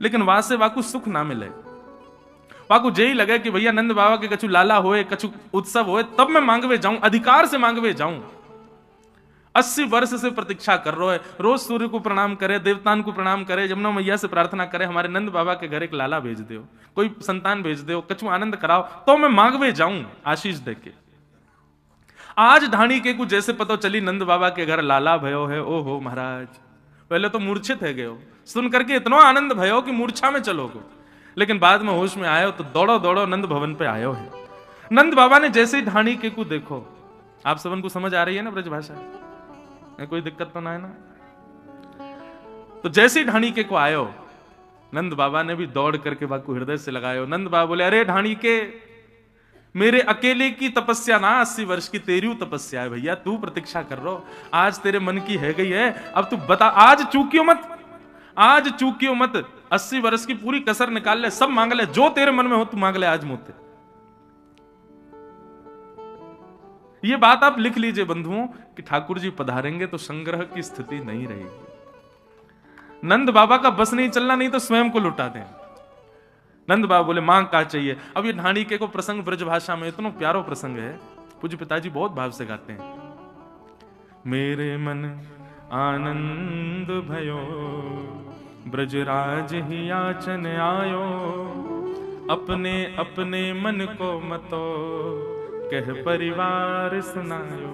लेकिन वहां से वाकु सुख ना मिले। वाकु यही लगे कि भैया नंद बाबा के कछु लाला होए, कछु उत्सव होए, तब मैं मांगवे जाऊं, अधिकार से मांगवे जाऊं। 80 वर्ष से प्रतीक्षा कर रहा है, रोज सूर्य को प्रणाम करे, देवतान को प्रणाम करे, जमुना मैया से प्रार्थना करे, हमारे नंद बाबा के घर एक लाला भेज दो, कोई संतान भेज दो, कछु आनंद कराओ, तो मैं मांगवे जाऊं आशीष देके। आज ढाणी के को जैसे पता चली नंद बाबा के घर लाला भयो है, ओ हो महाराज, पहले तो मूर्छित है गयो, सुन करके इतना आनंद भयो कि मूर्छा में चलोगो, लेकिन बाद में होश में आयो तो दौड़ो दौड़ो नंद भवन पे आयो है। नंद बाबा ने जैसे ही ढाणी के को देखो, आप सबन को समझ आ रही है ना ब्रज भाषा, कोई दिक्कत तो ना है ना? तो जैसे ही ढाणी के को आयो, नंद बाबा ने भी दौड़ करके बाबू हृदय से लगायो। नंद बाबा बोले, अरे ढाणी के, मेरे अकेले की तपस्या ना 80 वर्ष की तेरी तपस्या है भैया, तू प्रतीक्षा कर रो, आज तेरे मन की है गई है, अब तू बता, आज चूकियो मत, आज चूकियो मत, 80 वर्ष की पूरी कसर निकाल ले, सब मांग ले, जो तेरे मन में हो तू मांग ले आज मुझसे। ये बात आप लिख लीजिए बंधुओं कि ठाकुर जी पधारेंगे तो संग्रह की स्थिति नहीं रहेगी। नंद बाबा का बस नहीं चलना, नहीं तो स्वयं को लुटा दें। नंद बाबा बोले मांग का चाहिए। अब ये ढाणी के को प्रसंग ब्रज भाषा में इतना प्यारो प्रसंग है, पूज्य पिताजी बहुत भाव से गाते हैं। मेरे मन आनंद भयो, ब्रजराज ही याचन आयो, अपने अपने मन को मतो, कह परिवार सुनायो।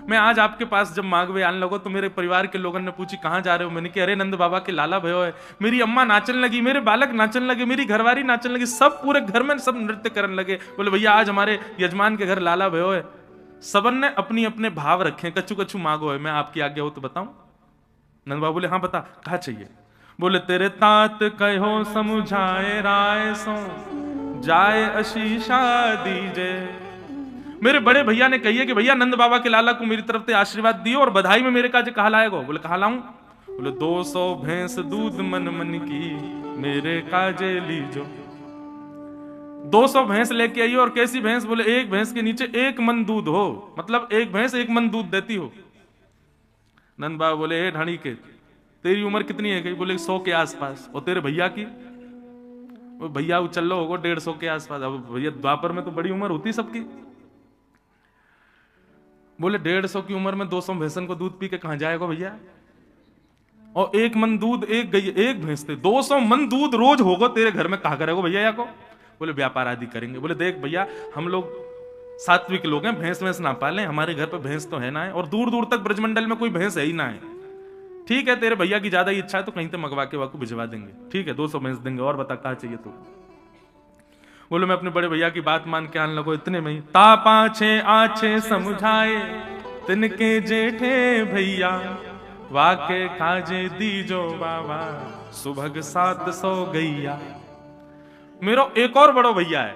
मैं आज आपके पास जब मांगवे आने लगो तो मेरे परिवार के लोगों ने पूछी कहाँ जा रहे हो। मैंने कहा अरे नंद बाबा के लाला भयो है। मेरी अम्मा नाचने लगी, मेरे बालक नाचने लगे, मेरी घरवारी नाचने लगी, सब पूरे घर में सब नृत्य करने लगे। बोले भैया आज हमारे यजमान के घर लाला भयो है। सबन ने अपनी अपने भाव रखे, कच्चू कच्चू मांगो है, मैं आपकी आज्ञा हो तो बताऊं। नंद बाबा बोले हाँ बता, कहा चाहिए। बोले तेरे तात कहो समझाए राय सो जाए आशीषा दीजे। मेरे बड़े भैया ने कही है कि भैया नंद बाबा के लाला को मेरी तरफ से आशीर्वाद दियो और बधाई में मेरे काजे कहा लाएगो। बोले कहा लाऊं। बोले 200 भैंस दूध मन मन की मेरे काजे लीजो। 200 भैंस लेके आई और कैसी भैंस। बोले एक भैंस के नीचे 1 मन दूध हो, मतलब एक भैंस 1 मन दूध देती हो। नंद बाबा बोले हे ढाणी के तेरी उम्र कितनी है। बोले 100 के आसपास। और तेरे भैया की। भैया चल लो होगा 150 के आसपास। अब भैया द्वापर में तो बड़ी उम्र होती सबकी। बोले 150 की उम्र में 200 भैंसन को दूध पी के कहां जाएगा भैया। और 1 मन दूध एक भैंस थे, 200 मन दूध रोज होगा तेरे घर में कहा करेगा भैया या को। बोले व्यापार आदि करेंगे। बोले देख भैया हम लोग सात्विक लोग हैं, भैंस ना पालें, हमारे घर पे भैंस तो है ना है और दूर दूर तक ब्रजमंडल में कोई भैंस है ही ना है। ठीक है तेरे भैया की ज्यादा इच्छा है तो कहीं से मंगवा के वाको भिजवा देंगे। ठीक है 200 भैंस देंगे। और बता क्या चाहिए तू। बोलो मैं अपने बड़े भैया की बात मान के आने लगो। इतने में ही तापाछे आछे समझाए तिनके जेठे भैया वाके काजे दीजो बाबा सुभग 700 गैया। मेरो एक और बड़ो भैया है,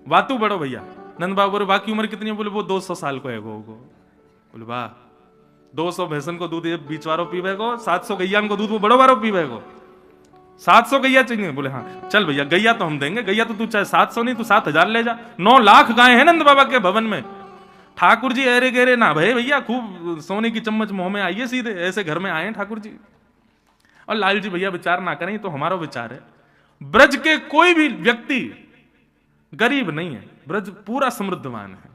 वातु बड़ो भैया। नंद बाबा बोले बाकी उम्र कितनी है। बोले वो 200 साल को है गो। बोले वाह 200 भैंसन को दूध बीच वारों पीवे गो, 700 गैया को दूध वो बड़ो वारों पीवे गो। 700 गैया चाहिए। बोले हाँ चल भैया गैया तो हम देंगे। गैया तो तू चाहे 700 नहीं तू 7000 ले जा। 9 लाख गाय है नंद बाबा के भवन में। ठाकुर जी अरे गेरे ना भाई भैया खूब सोने की चम्मच मुंह में आइए सीधे, ऐसे घर में आए ठाकुर जी। और लाल जी भैया विचार ना करें तो हमारा विचार है। ब्रज के कोई भी व्यक्ति गरीब नहीं है, ब्रज पूरा समृद्धवान है।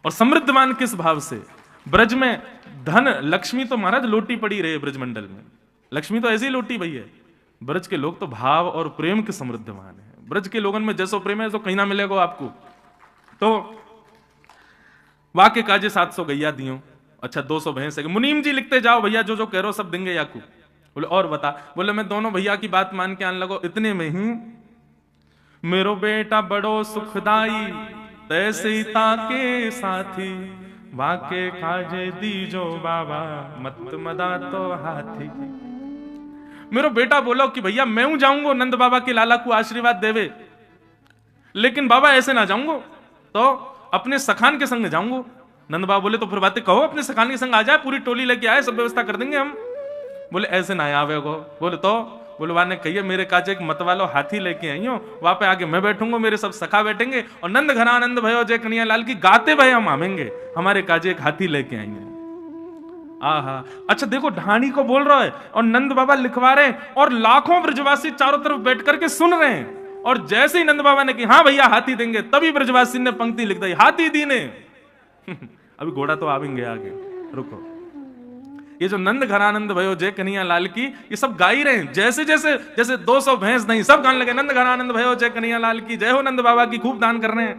और समृद्धवान किस भाव से। ब्रज में धन लक्ष्मी तो महाराज लोटी पड़ी रहे ब्रजमंडल में, लक्ष्मी तो ऐसी ही लोटी भई है। ब्रज के लोग तो भाव और प्रेम के समृद्धवान है। ब्रज के लोगों में जैसो प्रेम है तो कहीं ना मिलेगा आपको। तो वाके काजे 700 गैया दियो। अच्छा 200 भैंस है। मुनीम जी लिखते जाओ भैया जो जो कह रहे हो सब देंगे याकू। बोले और बता। बोले मैं दोनों भैया की बात मान के आने लगो। इतने में ही मेरो बेटा बड़ो सुखदाई तैसे के साथी वाके काजे दीजो बाबा मत मदा तो हाथी। मेरो बेटा बोलो कि भैया मैं हूं जाऊंगा नंद बाबा के लाला को आशीर्वाद देवे, लेकिन बाबा ऐसे ना जाऊंगा तो अपने सखान के संग जाऊंगा। नंद बाबा बोले तो फिर बातें कहो, अपने सखान के संग आ जाए, पूरी टोली लेके आए, सब व्यवस्था कर देंगे हम। बोले ऐसे ना आवे गो। बोले तो बोले वाने कहिए मेरे काजे एक मत वालो हाथी लेके आई हो, वहां पे आगे मैं बैठूंगा, मेरे सब सखा बैठेंगे और नंद घनानंद भयो जय कन्हैया लाल की गाते भय हम आवेंगे, हमारे काजे एक हाथी लेके आएंगे। आहा अच्छा देखो ढाणी को बोल रहा है और नंद बाबा लिखवा रहे हैं और लाखों ब्रजवासी चारों तरफ बैठ करके सुन रहे हैं। और जैसे ही नंद बाबा ने कहा हाँ भैया हाथी देंगे, तभी ब्रजवासी ने पंक्ति लिख दी हाथी दीने। अभी घोड़ा तो आवेंगे आगे, रुको। ये जो नंद घनानंद भयो जय कन्हैया लाल की ये सब गा ही रहे हैं। जैसे जैसे जैसे 200 भैंस नहीं सब गाने लगे नंद घनानंद भयो जय कन्हैया लाल की जय हो, नंद बाबा की खूब दान कर रहे हैं।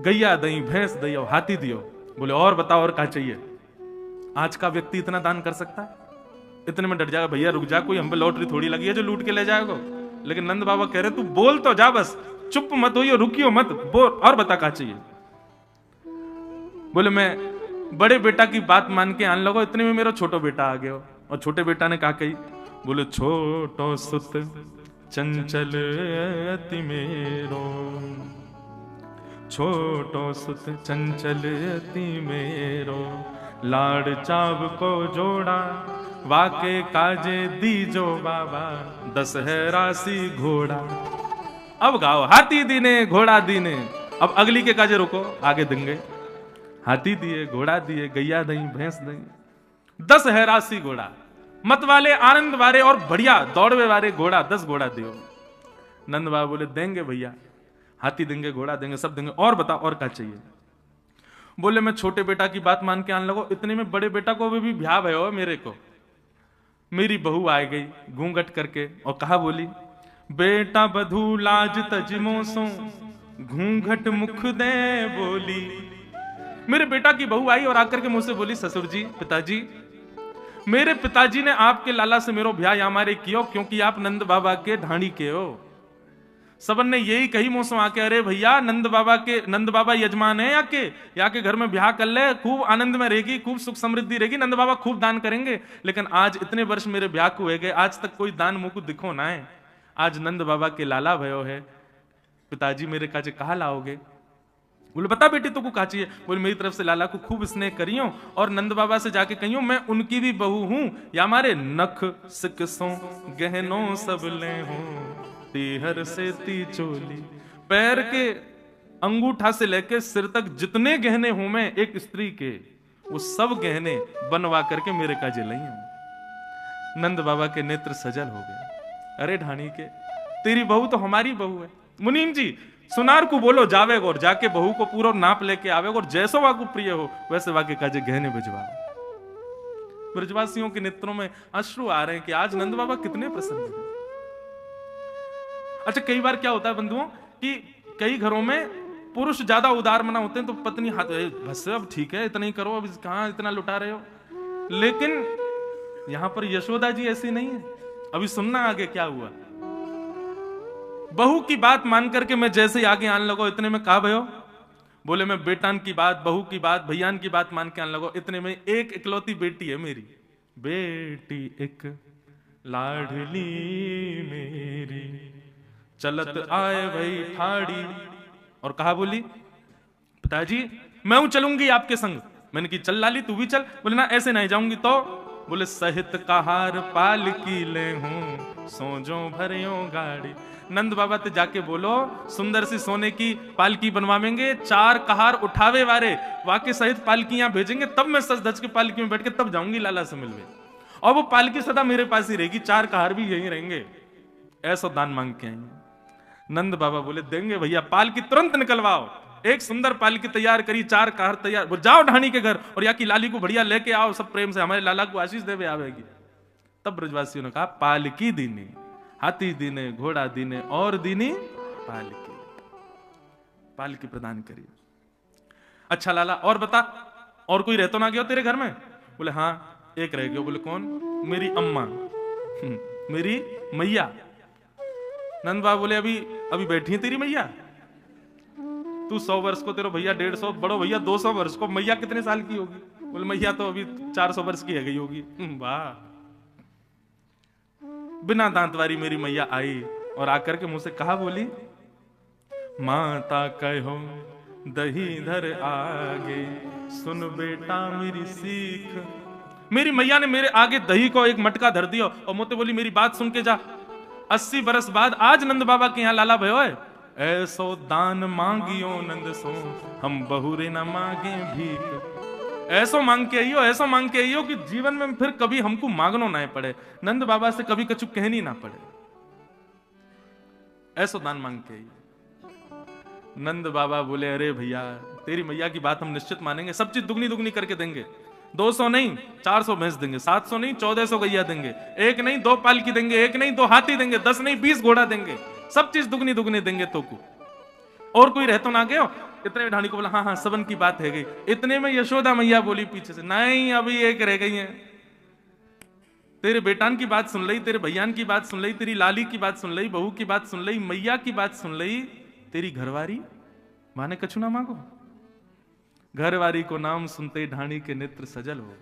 गैया दई भैंस दई और हाथी दियो। बोले और बताओ और क्या चाहिए। आज का व्यक्ति इतना दान कर सकता है? इतने में डर जाएगा भैया रुक जा, कोई हम पे लॉटरी थोड़ी लगी है जो लूट के ले जाएगा। लेकिन नंद बाबा कह रहे तू बोल तो जा, बस चुप मत होइयो, रुकियो मत, बोल और बता क्या चाहिए। बोले मैं बड़े बेटा की बात मान के आने लगो। इतने में मेरा छोटो बेटा आ गया और छोटे बेटा ने कहा कही। बोले छोटो सुत चंचल अति मेरो, छोटो सुत चंचल अति मेरो, लाड़ चाव को जोड़ा वाके काजे दीजो बाबा 10 है राशि घोड़ा। अब गाओ हाथी दीने घोड़ा दीने। अब अगली के काजे रुको, आगे देंगे। हाथी दिए, घोड़ा दिए, गैया दई, भैंस दई, 10 है राशि घोड़ा। मत वाले, आनंद वाले और बढ़िया दौड़वे वाले घोड़ा 10 घोड़ा दियो। नंद बाबा बोले देंगे भैया, हाथी देंगे, घोड़ा देंगे, सब देंगे। और बता और क्या चाहिए। बोले मैं छोटे बेटा की बात मान के आने लगो। इतने में बड़े बेटा को भी भ्या भयो मेरे को। मेरी बहू आ गई घूंघट करके और कहा बोली बेटा बधू लाज तजमो सो घूंघट मुख दे बोली। मेरे बेटा की बहू आई और आकर के मुझसे बोली, ससुर जी, पिताजी, मेरे पिताजी ने आपके लाला से मेरो ब्याह यामारे कियो क्योंकि आप नंद बाबा के ढाणी के हो। सबन ने यही कही मुझसे आके, अरे भैया नंद बाबा यजमान है या के घर में ब्याह कर ले, खूब आनंद में रहेगी, खूब सुख समृद्धि रहेगी, नंद बाबा खूब दान करेंगे। लेकिन आज इतने वर्ष मेरे ब्याह को हुए गए, आज तक कोई दान मुझको दिखो ना है। आज नंद बाबा के लाला भयो है, पिताजी मेरे काजे कहा लाओगे? बोले बता बेटी तो को का चाहिए? बोले मेरी तरफ से लाला को खूब स्नेह करियो और नंद बाबा से जाके कहियो मैं उनकी भी बहू हूं, या हमारे नख सिकसों गहनों सब ले हूं, तीहर से ती चोली। पैर के अंगूठा से लेके सिर तक जितने गहने हूं मैं एक स्त्री के, वो सब गहने बनवा करके मेरे काजे लाई हूं। नंद बाबा के नेत्र सजल हो गए। अरे ढाणी के, तेरी बहू तो हमारी बहू है। मुनीम जी, सुनार को बोलो जावे और जाके बहू को पूरा नाप लेके आवे और जैसो वाकु प्रिय हो वैसे वाके काजे गहने भिजवा। ब्रजवासियों के नेत्रों में अश्रु आ रहे हैं कि आज नंद बाबा कितने प्रसन्न हैं। अच्छा, कई बार क्या होता है बंधुओं कि कई घरों में पुरुष ज्यादा उदार मना होते हैं तो पत्नी हाथ, बस अब ठीक है इतना ही करो, अब कहां इतना लुटा रहे हो। लेकिन यहां पर यशोदा जी ऐसी नहीं है। अभी सुनना आगे क्या हुआ। बहू की बात मान करके मैं जैसे ही आगे आने लगो, इतने में कहा भयो, बोले मैं बेटान की बात, बहू की बात, भैयान की बात मान के आने लगो। इतने में एक इकलौती बेटी है मेरी, बेटी एक लाडली मेरी, चलत आए भाई ठाड़ी, और कहा बोली पिताजी मैं हूं चलूंगी आपके संग। मैंने की चल लाली तू भी चल। बोले ना ऐसे नहीं जाऊंगी तो। बोले सहित कहार पाल की ले हूं, सोजो भरियो गाड़ी। नंद बाबा ते जाके बोलो सुंदर सी सोने की पालकी बनवावेंगे, 4 कहार उठावे वाले वाके सहित पालकियां भेजेंगे, तब मैं सच धज के पालकी में बैठ के तब जाऊंगी लाला से मिलने। और वो पालकी सदा मेरे पास ही रहेगी, 4 कहार भी यहीं रहेंगे। ऐसा दान मांग के आएंगे। नंद बाबा बोले देंगे भैया, पालकी तुरंत निकलवाओ। एक सुंदर पालकी तैयार करी, 4 कहार तैयार, वो जाओ ढाणी के घर और या की लाली को बढ़िया लेके आओ, सब प्रेम से हमारे लाला को आशीष देवे आवेगी। तब ब्रजवासियों ने कहा पालकी दीनी, हाथी दीने, घोड़ा दीने और दीनी पालकी, पालकी प्रदान करिए। अच्छा लाला और बता, और कोई रह तो ना गया तेरे घर में? बोले हाँ एक रह गया। बोले कौन? मेरी अम्मा, मेरी मैया। नंद बाबा बोले अभी बैठी है तेरी मैया? तू 100 वर्ष को, तेरा भैया 150, बड़ो भैया 200 वर्ष को, मैया कितने साल की होगी? बोले मैया तो अभी 400 वर्ष की है गई होगी। वाह। बिना दांत वारी मेरी मैया आई और आकर के मुझसे कहा बोली, माता कहो दही धर आगे, सुन बेटा मेरी सीख। मेरी मैया ने मेरे आगे दही को एक मटका धर दिया और मुझसे बोली मेरी बात सुन के जा। 80 बरस बाद आज नंद बाबा के यहाँ लाला भयो है, ऐसो दान मांगियो नंद सो, हम बहुरे न मांगे भीख। ऐसो मांग के आइयो, ऐसो मांग के आइयो कि जीवन में फिर कभी हमको मांगनो ना पड़े, नंद बाबा से कभी कछु कहनी ना पड़े। ऐसो दान मांग के आइयो। नंद बाबा बोले अरे भैया तेरी मैया की बात हम निश्चित मानेंगे, सब चीज दुगनी दुगनी करके देंगे। 200 नहीं 400 भैंस देंगे, 700 नहीं 1400 गैया देंगे, 1 नहीं 2 पालकी देंगे, 1 नहीं 2 हाथी देंगे, 10 नहीं 20 घोड़ा देंगे, सब चीज दुगनी दुगनी देंगे तो को। और कोई रह तो ना गयो? इतने में ढाणी को बोला हाँ हाँ सबन की बात है गई। इतने में यशोदा मैया बोली पीछे से, नहीं अभी एक रह गई है। तेरे बेटान की बात सुन लई, तेरे भैयान की बात सुन लई, तेरी लाली की बात सुन लई, बहू की बात सुन लई, मैया की बात सुन लई, तेरी घरवारी माने कछु ना मांगो। घरवारी को नाम सुनते ढाणी के नेत्र सजल हो।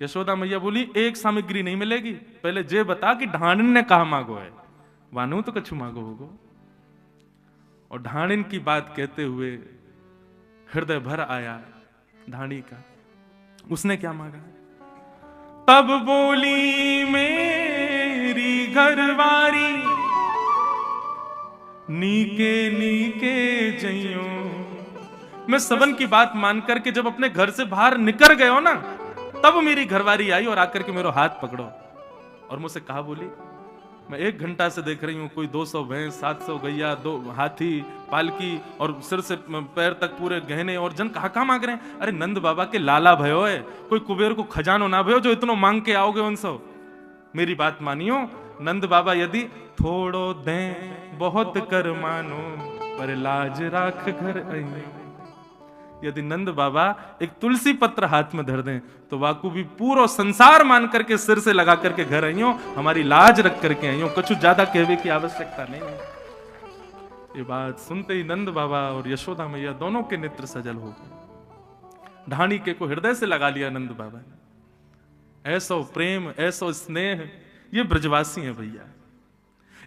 यशोदा मैया बोली एक सामग्री नहीं मिलेगी, पहले जे बता कि ढाणन ने कहा मांगो है, वानू तो कछु मांगो होगो। और ढाणिन की बात कहते हुए हृदय भर आया ढाणी का। उसने क्या मांगा? तब बोली मेरी घरवारी, नीके नीके जइयो। मैं सबन की बात मान करके जब अपने घर से बाहर निकल गए हो ना, तब मेरी घरवारी आई और आकर के मेरा हाथ पकड़ो और मुझसे कहा बोली, मैं 1 घंटा से देख रही हूं कोई 200 भैंस, 700 गैया, 2 हाथी, पालकी और सिर से पैर तक पूरे गहने, और जन कहा मांग रहे हैं। अरे नंद बाबा के लाला भयो है, कोई कुबेर को खजानो ना भयो जो इतना मांग के आओगे उनसे। मेरी बात मानियो, नंद बाबा यदि थोड़ो दें बहुत कर मानो, पर लाज राख घर आइयो। यदि नंद बाबा एक तुलसी पत्र हाथ में धर दें तो वाकू भी पूरा संसार मान करके सिर से लगा करके घर आइयो, हमारी लाज रख करके आइयो, कुछ ज्यादा कहने की आवश्यकता नहीं है। ये बात सुनते ही नंद बाबा और यशोदा मैया दोनों के नेत्र सजल हो गए। ढाणी के को हृदय से लगा लिया नंद बाबा ने। ऐसो प्रेम, ऐसो स्नेह, ये ब्रजवासी हैं भैया।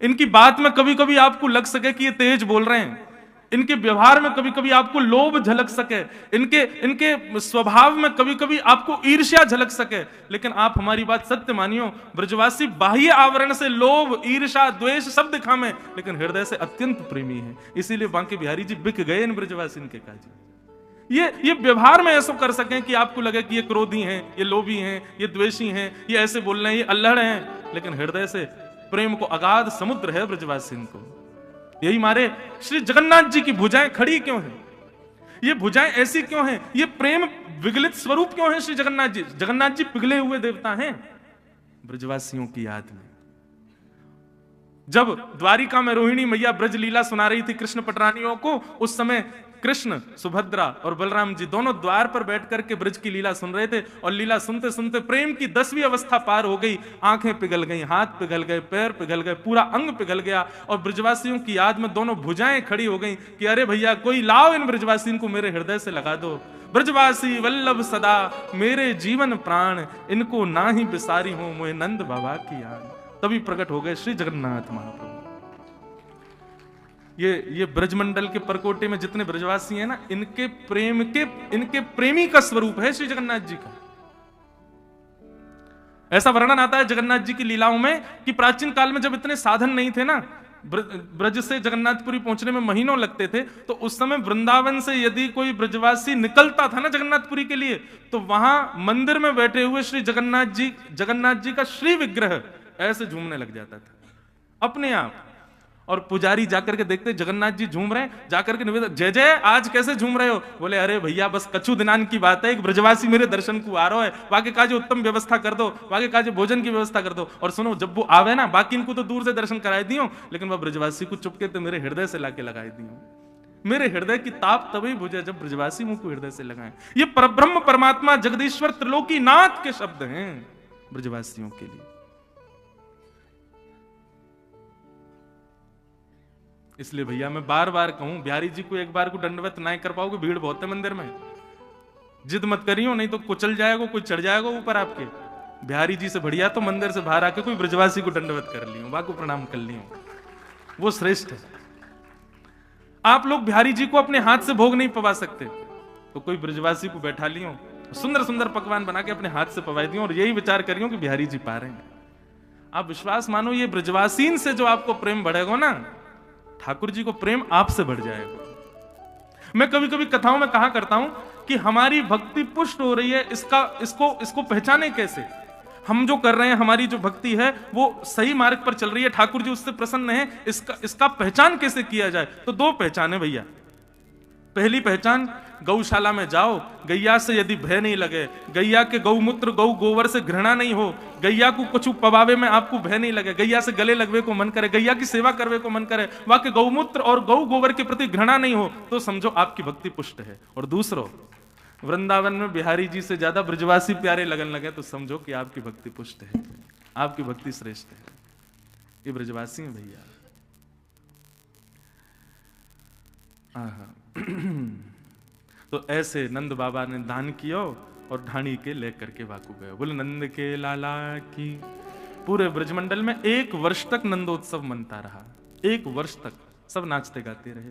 इनकी बात में कभी कभी आपको लग सके कि ये तेज बोल रहे हैं, इनके व्यवहार में कभी कभी आपको लोभ झलक सके, इनके स्वभाव में कभी कभी आपको ईर्ष्या झलक सके, लेकिन आप हमारी बात सत्य मानियो, ब्रजवासी बाह्य आवरण से लोभ, ईर्ष्या, द्वेष सब दिखावे, लेकिन हृदय से अत्यंत प्रेमी है। इसीलिए बांके बिहारी जी बिक गए इन ब्रजवासी के काजी। ये व्यवहार में ऐसा कर सकें कि आपको लगे कि ये क्रोधी हैं, ये लोभी हैं, ये द्वेषी हैं, ये ऐसे बोल रहे हैं, ये अल्लड़ हैं, लेकिन हृदय से प्रेम को अगाध समुद्र है ब्रजवासी को। यही मारे श्री जगन्नाथ जी की भुजाएं खड़ी क्यों हैं? ये भुजाएं ऐसी क्यों हैं? ये प्रेम विगलित स्वरूप क्यों है श्री जगन्नाथ जी? जगन्नाथ जी पिघले हुए देवता हैं ब्रजवासियों की याद में। जब द्वारिका में रोहिणी मैया ब्रज लीला सुना रही थी कृष्ण पटरानियों को, उस समय कृष्ण, सुभद्रा और बलराम जी दोनों द्वार पर बैठ करके ब्रज की लीला सुन रहे थे, और लीला सुनते सुनते प्रेम की 10वीं अवस्था पार हो गई। आंखें पिघल गई, हाथ पिघल गए, पैर पिघल गए, पूरा अंग पिघल गया, और ब्रजवासियों की याद में दोनों भुजाएं खड़ी हो गई कि अरे भैया कोई लाओ इन ब्रजवासियों को मेरे हृदय से लगा दो। ब्रजवासी वल्लभ सदा मेरे जीवन प्राण, इनको ना ही बिसारी हो मोहे नंद बाबा की याद। तभी प्रकट हो गए श्री जगन्नाथ महाप्रभु। ये ब्रजमंडल के परकोटे में जितने ब्रजवासी हैं ना, इनके प्रेमी का स्वरूप है श्री जगन्नाथ जी का। ऐसा वर्णन आता है जगन्नाथ जी की लीलाओं में कि प्राचीन काल में जब इतने साधन नहीं थे ना, ब्रज से जगन्नाथपुरी पहुंचने में महीनों लगते थे, तो उस समय वृंदावन से यदि कोई ब्रजवासी निकलता था ना जगन्नाथपुरी के लिए, तो वहां मंदिर में बैठे हुए श्री जगन्नाथ जी का श्री विग्रह ऐसे झूमने लग जाता था अपने आप। और पुजारी जाकर के देखते जगन्नाथ जी झूम रहे हैं, जाकर के निवेदन, जय जय आज कैसे झूम रहे हो? बोले अरे भैया बस कछु दिनान की बात है, एक ब्रजवासी मेरे दर्शन को आ रहा है, वाके काजे उत्तम व्यवस्था कर दो, वाके काजे भोजन की व्यवस्था कर दो। और सुनो, जब वो आवे ना, बाकी इनको तो दूर से दर्शन कराए दियो, लेकिन वह ब्रजवासी को चुपके तो मेरे हृदय से लाके लगाए दियो। मेरे हृदय की ताप तभी बुझे जब ब्रजवासी मुंह को हृदय से लगाए। ये परब्रह्म परमात्मा जगदीश्वर त्रिलोकी नाथ के शब्द हैं ब्रजवासियों के लिए। इसलिए भैया मैं बार बार कहूं, बिहारी जी को एक बार को दंडवत ना कर पाओगे, भीड़ बहुत है मंदिर में, जिद मत करियो, नहीं तो कुचल जाएगा, कोई चढ़ जाएगा ऊपर आपके। बिहारी जी से बढ़िया तो मंदिर से बाहर आके कोई ब्रजवासी को दंडवत कर लियो, वाको प्रणाम कर लियो, वो श्रेष्ठ है। आप लोग बिहारी जी को अपने हाथ से भोग नहीं पवा सकते, तो कोई ब्रजवासी को बैठा लियो, सुंदर सुंदर पकवान बना के अपने हाथ से पवा दियो, और यही विचार करियो कि बिहारी जी पा रहे हैं। आप विश्वास मानो, ये ब्रजवासीन से जो आपको प्रेम बढ़ेगा ना, ठाकुर जी को प्रेम आपसे बढ़ जाएगा। मैं कभी कभी कथाओं में कहा करता हूं कि हमारी भक्ति पुष्ट हो रही है, इसको पहचाने कैसे? हम जो कर रहे हैं, हमारी जो भक्ति है वो सही मार्ग पर चल रही है, ठाकुर जी उससे प्रसन्न है, इसका पहचान कैसे किया जाए? तो दो पहचान है भैया। पहली पहचान, गौशाला में जाओ, गैया से यदि भय नहीं लगे, गैया के गौमूत्र गौ गोबर से घृणा नहीं हो, गैया को कुछ पवावे में आपको भय नहीं लगे, गैया से गले लगवे को मन करे, गैया की सेवा करवे को मन करे, वहां के गौमूत्र और गौ गोबर के प्रति घृणा नहीं हो, तो समझो आपकी भक्ति पुष्ट है। और दूसरो, वृंदावन में बिहारी जी से ज्यादा ब्रजवासी प्यारे लगन लगे, तो समझो कि आपकी भक्ति पुष्ट है, आपकी भक्ति श्रेष्ठ है। ये ब्रजवासी हैं भैया। तो ऐसे नंद बाबा ने दान किया और ढाणी के लेकर के वाकू गए। बोले नंद के लाला की। पूरे ब्रजमंडल में 1 वर्ष तक नंदोत्सव मनता रहा, 1 वर्ष तक सब नाचते गाते रहे।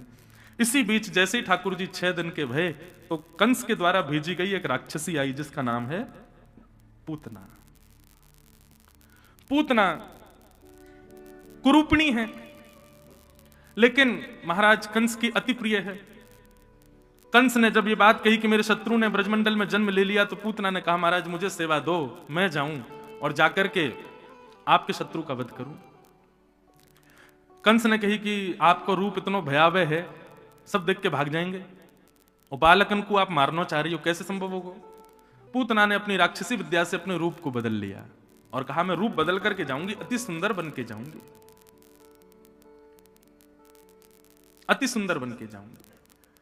इसी बीच जैसे ही ठाकुर जी 6 दिन के भये, तो कंस के द्वारा भेजी गई एक राक्षसी आई जिसका नाम है पूतना। पूतना कुरूपणी है, लेकिन महाराज कंस की अति प्रिय है। कंस ने जब ये बात कही कि मेरे शत्रु ने ब्रजमंडल में जन्म ले लिया, तो पूतना ने कहा महाराज मुझे सेवा दो, मैं जाऊं और जाकर के आपके शत्रु का वध करूं। कंस ने कही कि आपको रूप इतना भयावह है, सब देख के भाग जाएंगे, और बालकन को आप मारना चाह रही हो, कैसे संभव होगा? पूतना ने अपनी राक्षसी विद्या से अपने रूप को बदल लिया, और कहा मैं रूप बदल करके जाऊंगी, अति सुंदर बन के जाऊंगी, अति सुंदर बन के जाऊंगी।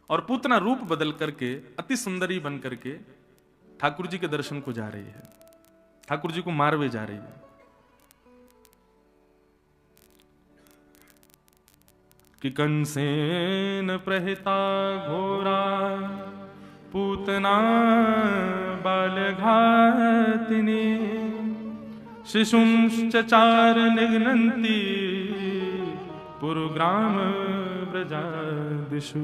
और पूतना रूप बदल करके अति सुंदरी बन करके ठाकुर जी के दर्शन को जा रही है, ठाकुर जी को मारवे जा रही है कि कंसेन प्रहिता घोरा पूतना बालघातिनी शिशुंश्चचार निघ्नन्ति पुरुग्राम ब्रजादिषु।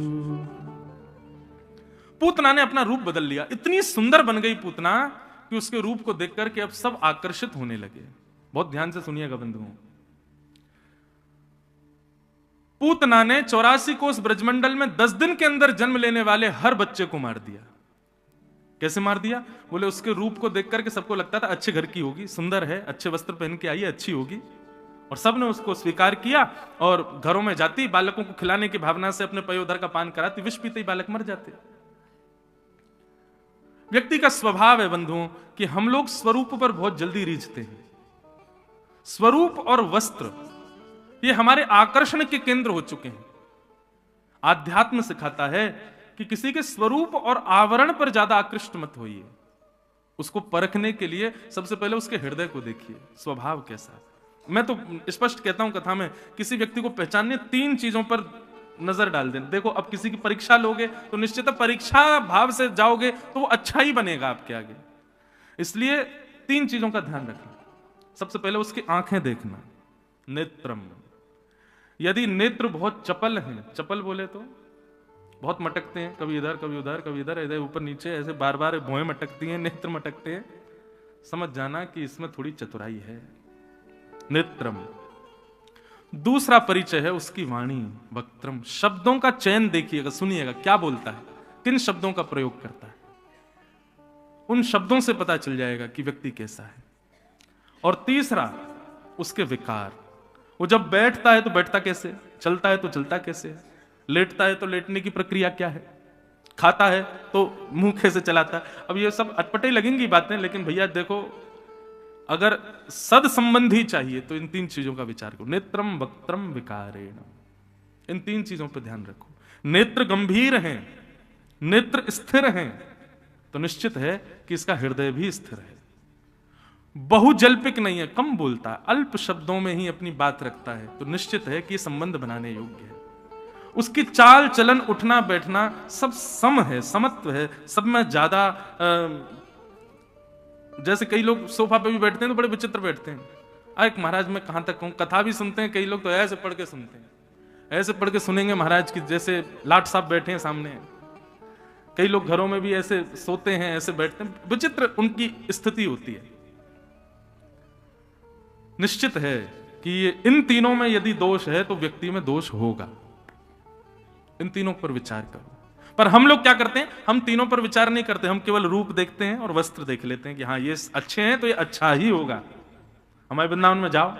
पूतना ने अपना रूप बदल लिया, इतनी सुंदर बन गई पूतना कि उसके रूप को देख करके अब सब आकर्षित होने लगे। बहुत ध्यान से सुनिएगा बंधुओं, पूतना ने 84 कोस ब्रजमंडल में 10 दिन के अंदर जन्म लेने वाले हर बच्चे को मार दिया। कैसे मार दिया? बोले उसके रूप को देख करके सबको लगता था अच्छे घर की होगी, सुंदर है, अच्छे वस्त्र पहन के आई है, अच्छी होगी, और सबने उसको स्वीकार किया और घरों में जाती, बालकों को खिलाने की भावना से अपने पयोधर का पान कराती, विष पीते ही बालक मर जाते। व्यक्ति का स्वभाव है बंधुओं कि हम लोग स्वरूप पर बहुत जल्दी रीझते हैं। स्वरूप और वस्त्र ये हमारे आकर्षण के केंद्र हो चुके हैं। आध्यात्म सिखाता है कि किसी के स्वरूप और आवरण पर ज्यादा आकृष्ट मत होइए। उसको परखने के लिए सबसे पहले उसके हृदय को देखिए, स्वभाव कैसा है। मैं तो स्पष्ट कहता हूं कथा में, किसी व्यक्ति को पहचानने 3 चीजों पर नजर डाल दें। देखो, अब किसी की परीक्षा लोगे तो निश्चित परीक्षा भाव से जाओगे तो वो अच्छा ही बनेगा आपके आगे। इसलिए 3 चीजों का ध्यान रखना। सबसे पहले उसकी आंखें देखना, नेत्रम। यदि नेत्र बहुत चपल हैं, चपल बोले तो बहुत मटकते हैं, कभी इधर कभी उधर कभी इधर इधर ऊपर नीचे, ऐसे बार बार भौएं मटकती हैं, नेत्र मटकते हैं, समझ जाना कि इसमें थोड़ी चतुराई है। नेत्रम। दूसरा परिचय है उसकी वाणी, वक्त्रम। शब्दों का चयन देखिएगा, सुनिएगा क्या बोलता है, किन शब्दों का प्रयोग करता है। उन शब्दों से पता चल जाएगा कि व्यक्ति कैसा है। और तीसरा उसके विकार। वो जब बैठता है तो बैठता कैसे, चलता है तो चलता कैसे, लेटता है तो लेटने की प्रक्रिया क्या है, खाता है तो मुंह कैसे चलाता है। अब ये सब अटपटे लगेंगी बातें, लेकिन भैया देखो, अगर सद संबंधी चाहिए तो इन 3 चीजों का विचार करो। नेत्रम वक्त्रम विकारेण, इन 3 चीजों पर ध्यान रखो। नेत्र गंभीर हैं, नेत्र स्थिर हैं, तो निश्चित है कि इसका हृदय भी स्थिर है। बहुजल्पिक नहीं है, कम बोलता है, अल्प शब्दों में ही अपनी बात रखता है, तो निश्चित है कि संबंध बनाने योग्य है। उसकी चाल चलन उठना बैठना सब सम है, समत्व है, सब में ज्यादा। जैसे कई लोग सोफा पे भी बैठते हैं तो बड़े विचित्र बैठते हैं। एक महाराज मैं कहां तक कहूं, कथा भी सुनते हैं कई लोग तो ऐसे पढ़ के सुनते हैं, ऐसे पढ़ के सुनेंगे महाराज की जैसे लाट साहब बैठे हैं सामने। कई लोग घरों में भी ऐसे सोते हैं, ऐसे बैठते हैं, विचित्र उनकी स्थिति होती है। निश्चित है कि ये इन तीनों में यदि दोष है तो व्यक्ति में दोष होगा। इन तीनों पर विचार करो। पर हम लोग क्या करते हैं, हम तीनों पर विचार नहीं करते, हम केवल रूप देखते हैं और वस्त्र देख लेते हैं कि हाँ ये अच्छे हैं तो ये अच्छा ही होगा। हमारे वृंदावन में जाओ,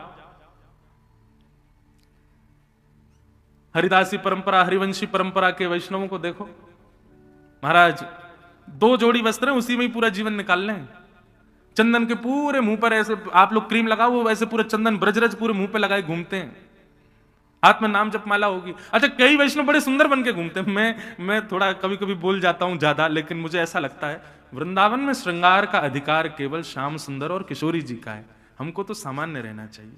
हरिदासी परंपरा, हरिवंशी परंपरा के वैष्णवों को देखो, महाराज 2 जोड़ी वस्त्र हैं, उसी में ही पूरा जीवन निकाल लें। चंदन के पूरे मुंह पर ऐसे आप लोग क्रीम लगाओ, वो वैसे पूरे चंदन ब्रजरज पूरे मुंह पे लगाए घूमते हैं, हाथ में नाम जप माला होगी। अच्छा, कई वैष्णव बड़े सुंदर बन के घूमते हैं। मैं थोड़ा कभी कभी बोल जाता हूं ज्यादा, लेकिन मुझे ऐसा लगता है वृंदावन में श्रृंगार का अधिकार केवल श्याम सुंदर और किशोरी जी का है। हमको तो सामान्य रहना चाहिए,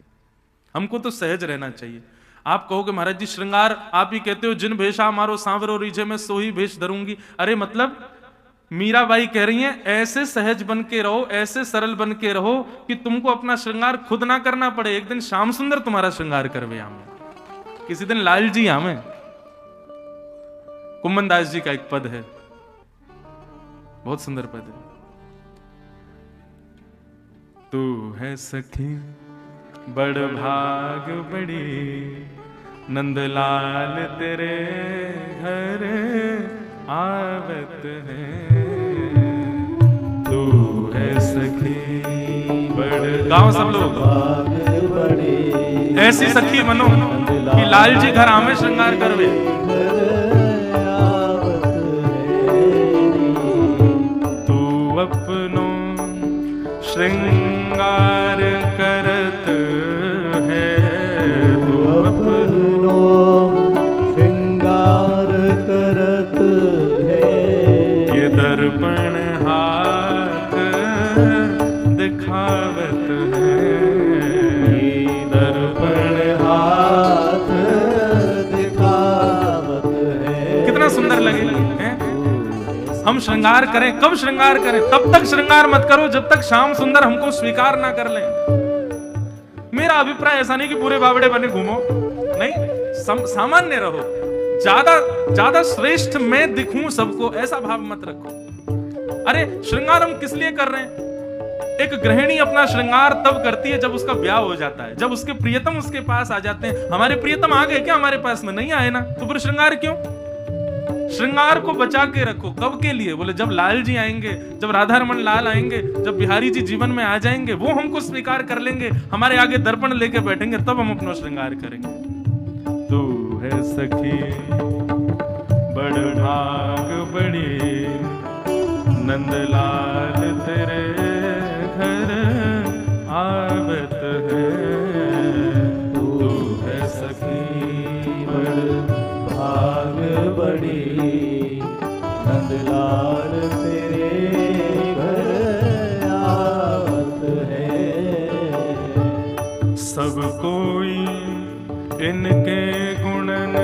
हमको तो सहज रहना चाहिए। आप कहोगे महाराज जी श्रृंगार आप ही कहते हो, जिन भेषा मारो सांवरो रीझे में सो ही भेष धरूंगी। अरे मतलब मीराबाई कह रही हैं ऐसे सहज बन के रहो, ऐसे सरल बन के रहो कि तुमको अपना श्रृंगार खुद ना करना पड़े। एक दिन श्याम सुंदर तुम्हारा श्रृंगार करवे हमें, किसी दिन लाल जी हमें। कुम्मन दास जी का एक पद है, बहुत सुंदर पद है। तू है सखी बड़ भाग बड़ी, नंदलाल तेरे घर आवत है। तू है सखी बड़, गाँव सब लोग ऐसी सखी बनो कि लाल जी घर आमे श्रृंगार करवे। तू अपनो श्रृंगार करत है। ये दर्पण हाथ दिखावत है, ये दर्पण हाथ दिखावत है। कितना सुंदर लगेगा हैं? हम श्रृंगार करें, कब श्रृंगार करें? तब तक श्रृंगार मत करो जब तक श्याम सुंदर हमको स्वीकार ना कर लें। मेरा अभिप्राय ऐसा नहीं कि पूरे बावड़े बने घूमो, नहीं, सामान्य रहो। ज्यादा श्रेष्ठ मैं दिखूं सबको, ऐसा भाव मत रखो। अरे श्रृंगार हम किस लिए कर रहे हैं? एक गृहिणी अपना श्रृंगार तब करती है जब उसका ब्याह हो जाता है, जब उसके प्रियतम उसके पास आ जाते हैं। हमारे प्रियतम आ गए क्या हमारे पास में? नहीं आए ना, तो फिर श्रृंगार क्यों? श्रृंगार को बचा के रखो। कब के लिए? बोले जब लाल जी आएंगे, जब राधा रमन लाल आएंगे, जब बिहारी जी जीवन में आ जाएंगे, वो हमको स्वीकार कर लेंगे, हमारे आगे दर्पण लेके बैठेंगे, तब हम अपना श्रृंगार करेंगे। तू है सखी बड़ भाग बड़ी, नंदलाल तेरे घर आवत है। तू है सखी बड़ भाग बड़ी, नंदलाल तेरे घर आवत है। सब कोई इनके गुणन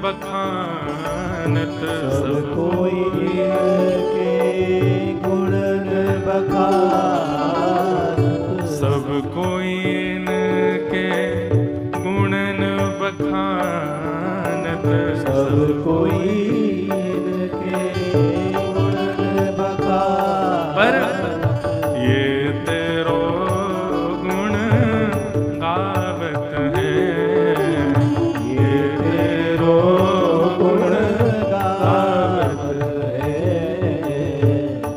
बखानत, सब कोई इनके गुणन बखानत, सब कोई इनके गुणन बखानत, सब कोई इनके गुणन बखानत। पर ये तेरो गुण गावत है, ये तेरो गुण गावत है।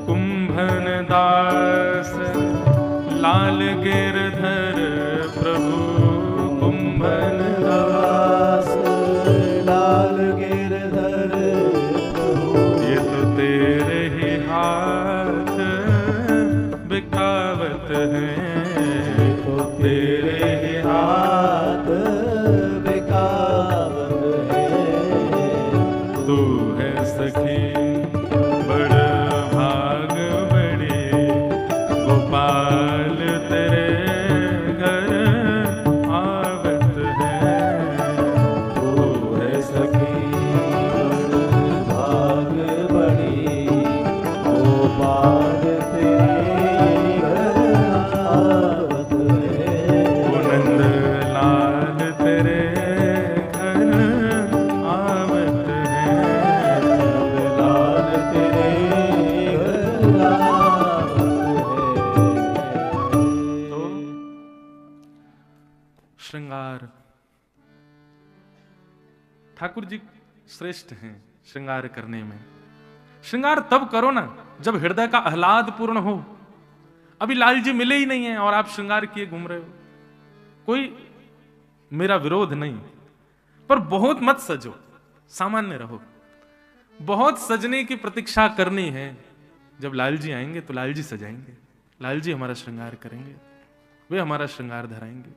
कुंभन दास लाल गिरधर प्रभु, कुंभन दास लाल गिरधर प्रभु, ये तो तेरे ही हाथ बिकावत है, तो तेरे हाथ बिकावत है। तू है सखी बड़ भाग बड़ी, गोपाल तेरे घर आवत है। तू है सखी बड़ भाग बड़ी, गोपाल तेरे घर आवत है। नंद लाल तेरे घर आवत है, लाल तेरे घर आवत है। तो श्रृंगार ठाकुर जी श्रेष्ठ हैं श्रृंगार करने में। श्रृंगार तब करो ना जब हृदय का आह्लाद पूर्ण हो। अभी लाल जी मिले ही नहीं है और आप श्रृंगार किए घूम रहे हो। कोई मेरा विरोध नहीं, पर बहुत मत सजो, सामान्य रहो। बहुत सजने की प्रतीक्षा करनी है। जब लाल जी आएंगे तो लाल जी सजाएंगे, लाल जी हमारा श्रृंगार करेंगे, वे हमारा श्रृंगार धराएंगे।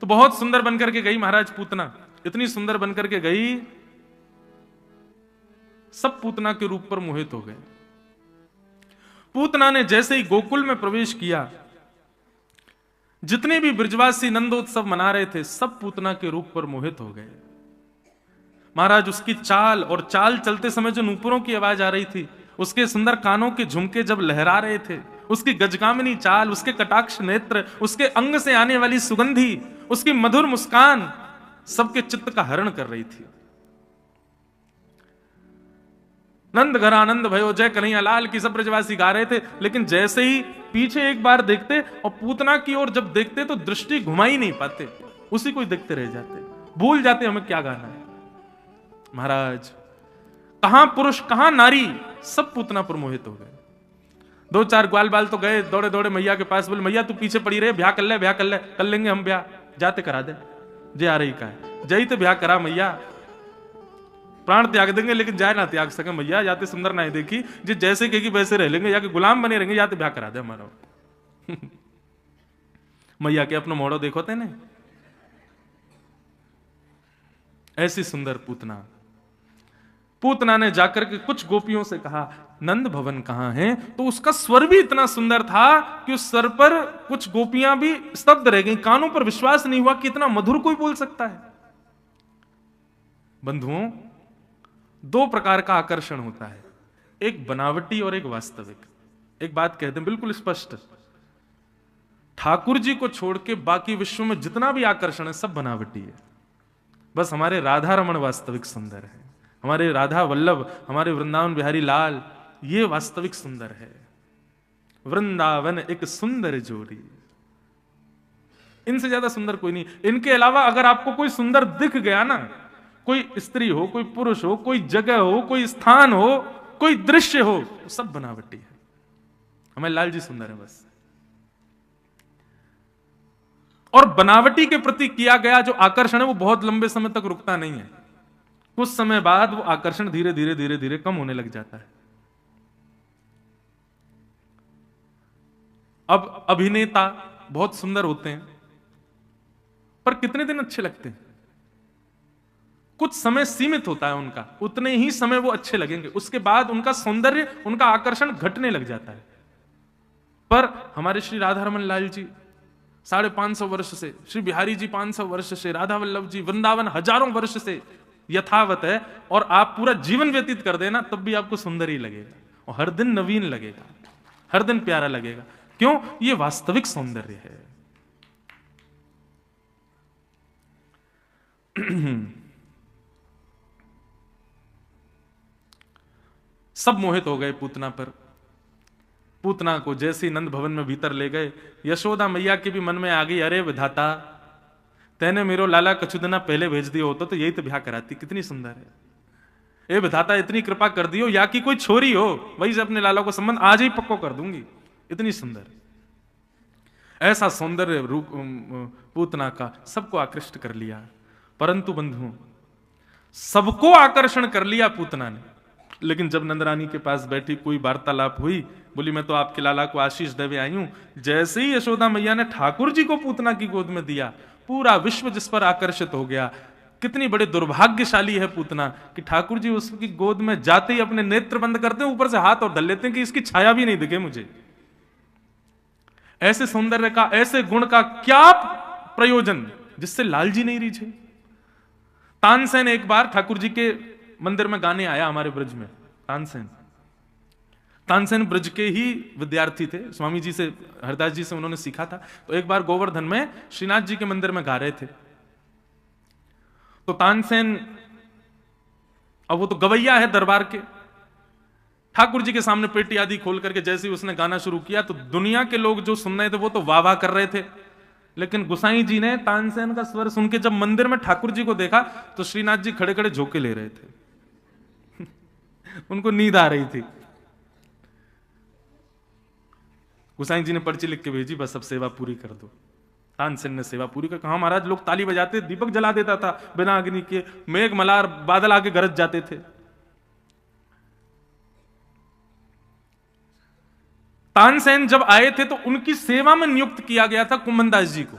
तो बहुत सुंदर बनकर के गई महाराज पूतना, इतनी सुंदर बनकर के गई, सब पूतना के रूप पर मोहित हो गए। पूतना ने जैसे ही गोकुल में प्रवेश किया, जितने भी ब्रजवासी नंदोत्सव मना रहे थे सब पूतना के रूप पर मोहित हो गए। महाराज उसकी चाल, और चाल चलते समय जो नूपुरों की आवाज आ रही थी, उसके सुंदर कानों के झुमके जब लहरा रहे थे, उसकी गजगामिनी चाल, उसके कटाक्ष नेत्र, उसके अंग से आने वाली सुगंधी, उसकी मधुर मुस्कान सबके चित्त का हरण कर रही थी। नंद घर आनंद भयो जय कन्हैया लाल की सब ब्रजवासी गा रहे थे, लेकिन जैसे ही पीछे एक बार देखते और पूतना की ओर जब देखते तो दृष्टि घुमा ही नहीं पाते, उसी को ही देखते रह जाते, भूल जाते हमें क्या गाना है। महाराज कहां पुरुष कहां नारी, सब पूतना पर मोहित हो गए। दो चार ग्वाल बाल तो गए दौड़े दौड़े मैया के पास, बोले मैया तू पीछे पड़ी रहे, ब्याह कर ले, ब्याह कर ले, कर लेंगे हम ब्याह, जाते करा दे, जे आ रही का है, जई तो ब्याह करा मैया, प्राण त्याग देंगे लेकिन जाए ना त्याग सके मैया, जाते सुंदर ना देखी, जे जैसे कहेगी वैसे रह लेंगे, या के गुलाम बने रहेंगे, या तो ब्याह करा दे हमारा। मैया के अपना मोड़ो देखो तेने, ऐसी सुंदर पूतना। पूतना ने जाकर के कुछ गोपियों से कहा नंद भवन कहां है, तो उसका स्वर भी इतना सुंदर था कि उस स्वर पर कुछ गोपियां भी स्तब्ध रह गईं, कानों पर विश्वास नहीं हुआ कि इतना मधुर कोई बोल सकता है। बंधुओं, दो प्रकार का आकर्षण होता है, एक बनावटी और एक वास्तविक। एक बात कहते हैं बिल्कुल स्पष्ट, ठाकुर जी को छोड़ के बाकी विश्व में जितना भी आकर्षण है सब बनावटी है। बस हमारे राधा रमण वास्तविक सुंदर है, हमारे राधा वल्लभ, हमारे वृंदावन बिहारी लाल, ये वास्तविक सुंदर है। वृंदावन एक सुंदर जोड़ी, इनसे ज्यादा सुंदर कोई नहीं। इनके अलावा अगर आपको कोई सुंदर दिख गया ना, कोई स्त्री हो, कोई पुरुष हो, कोई जगह हो, कोई स्थान हो, कोई दृश्य हो, सब बनावटी है। हमें लाल जी सुंदर है बस। और बनावटी के प्रति किया गया जो आकर्षण है वो बहुत लंबे समय तक रुकता नहीं है, कुछ समय बाद वो आकर्षण धीरे धीरे धीरे धीरे कम होने लग जाता है। अब अभिनेता बहुत सुंदर होते हैं पर कितने दिन अच्छे लगते हैं, कुछ समय सीमित होता है उनका, उतने ही समय वो अच्छे लगेंगे, उसके बाद उनका सौंदर्य, उनका आकर्षण घटने लग जाता है। पर हमारे श्री राधारमण लाल जी 550 वर्ष से, श्री बिहारी जी 500 वर्ष से, राधा वल्लभ जी वृंदावन हजारों वर्ष से यथावत है, और आप पूरा जीवन व्यतीत कर देना तब भी आपको सुंदर ही लगेगा, और हर दिन नवीन लगेगा, हर दिन प्यारा लगेगा। क्यों? ये वास्तविक सौंदर्य है। सब मोहित हो गए पूतना पर। पूतना को जैसे नंद भवन में भीतर ले गए, यशोदा मैया के भी मन में आ गई, अरे विधाता, तैने मेरो लाला कछुदना पहले भेज दिया होता तो यही तो ब्याह कराती, कितनी सुंदर है। ए विधाता, इतनी कृपा कर दियो, या कि कोई छोरी हो वही से अपने लाला को संबंध आज ही पक्को कर दूंगी, इतनी सुंदर। ऐसा सौंदर्य रूप पूतना का सबको आकृष्ट कर लिया। परंतु बंधुओं, सबको आकर्षण कर लिया पूतना ने, लेकिन जब नंदरानी के पास बैठी, कोई वार्तालाप हुई, बोली मैं तो आपके लाला को आशीष देवे आई हूं। जैसे ही यशोदा मैया ने ठाकुर जी को पूतना की गोद में दिया, पूरा विश्व जिस पर आकर्षित हो गया। कितनी बड़ी दुर्भाग्यशाली है पूतना कि ठाकुर जी उसकी गोद में जाते ही अपने नेत्र बंद करते हैं, ऊपर से हाथ और धर लेते हैं कि इसकी छाया भी नहीं दिखे मुझे। ऐसे सौंदर्य का, ऐसे गुण का क्या प्रयोजन जिससे लाल जी नहीं रीझे। तानसेन एक बार ठाकुर जी के मंदिर में गाने आया हमारे ब्रज में। तानसेन ब्रज के ही विद्यार्थी थे, स्वामी जी से, हरदास जी से उन्होंने सीखा था। तो एक बार गोवर्धन में श्रीनाथ जी के मंदिर में गा रहे थे। तो तानसेन, अब वो तो गवैया है दरबार के, ठाकुर जी के सामने पेटी आदि खोल करके जैसे ही उसने गाना शुरू किया तो दुनिया के लोग जो सुन रहे थे वो तो वाह वाह कर रहे थे। लेकिन गुसाई जी ने तानसेन का स्वर सुन के जब मंदिर में ठाकुर जी को देखा तो श्रीनाथ जी खड़े खड़े झोंके ले रहे थे उनको नींद आ रही थी। गुसाई जी ने पर्ची लिख के भेजी, बस अब सेवा पूरी कर दो। तानसेन ने सेवा पूरी कर, कहा महाराज लोग ताली बजाते, दीपक जला देता था बिना अग्नि के, मेघ मलार बादल आके गरज जाते थे। तानसेन जब आए थे तो उनकी सेवा में नियुक्त किया गया था कुम्मन दास जी को,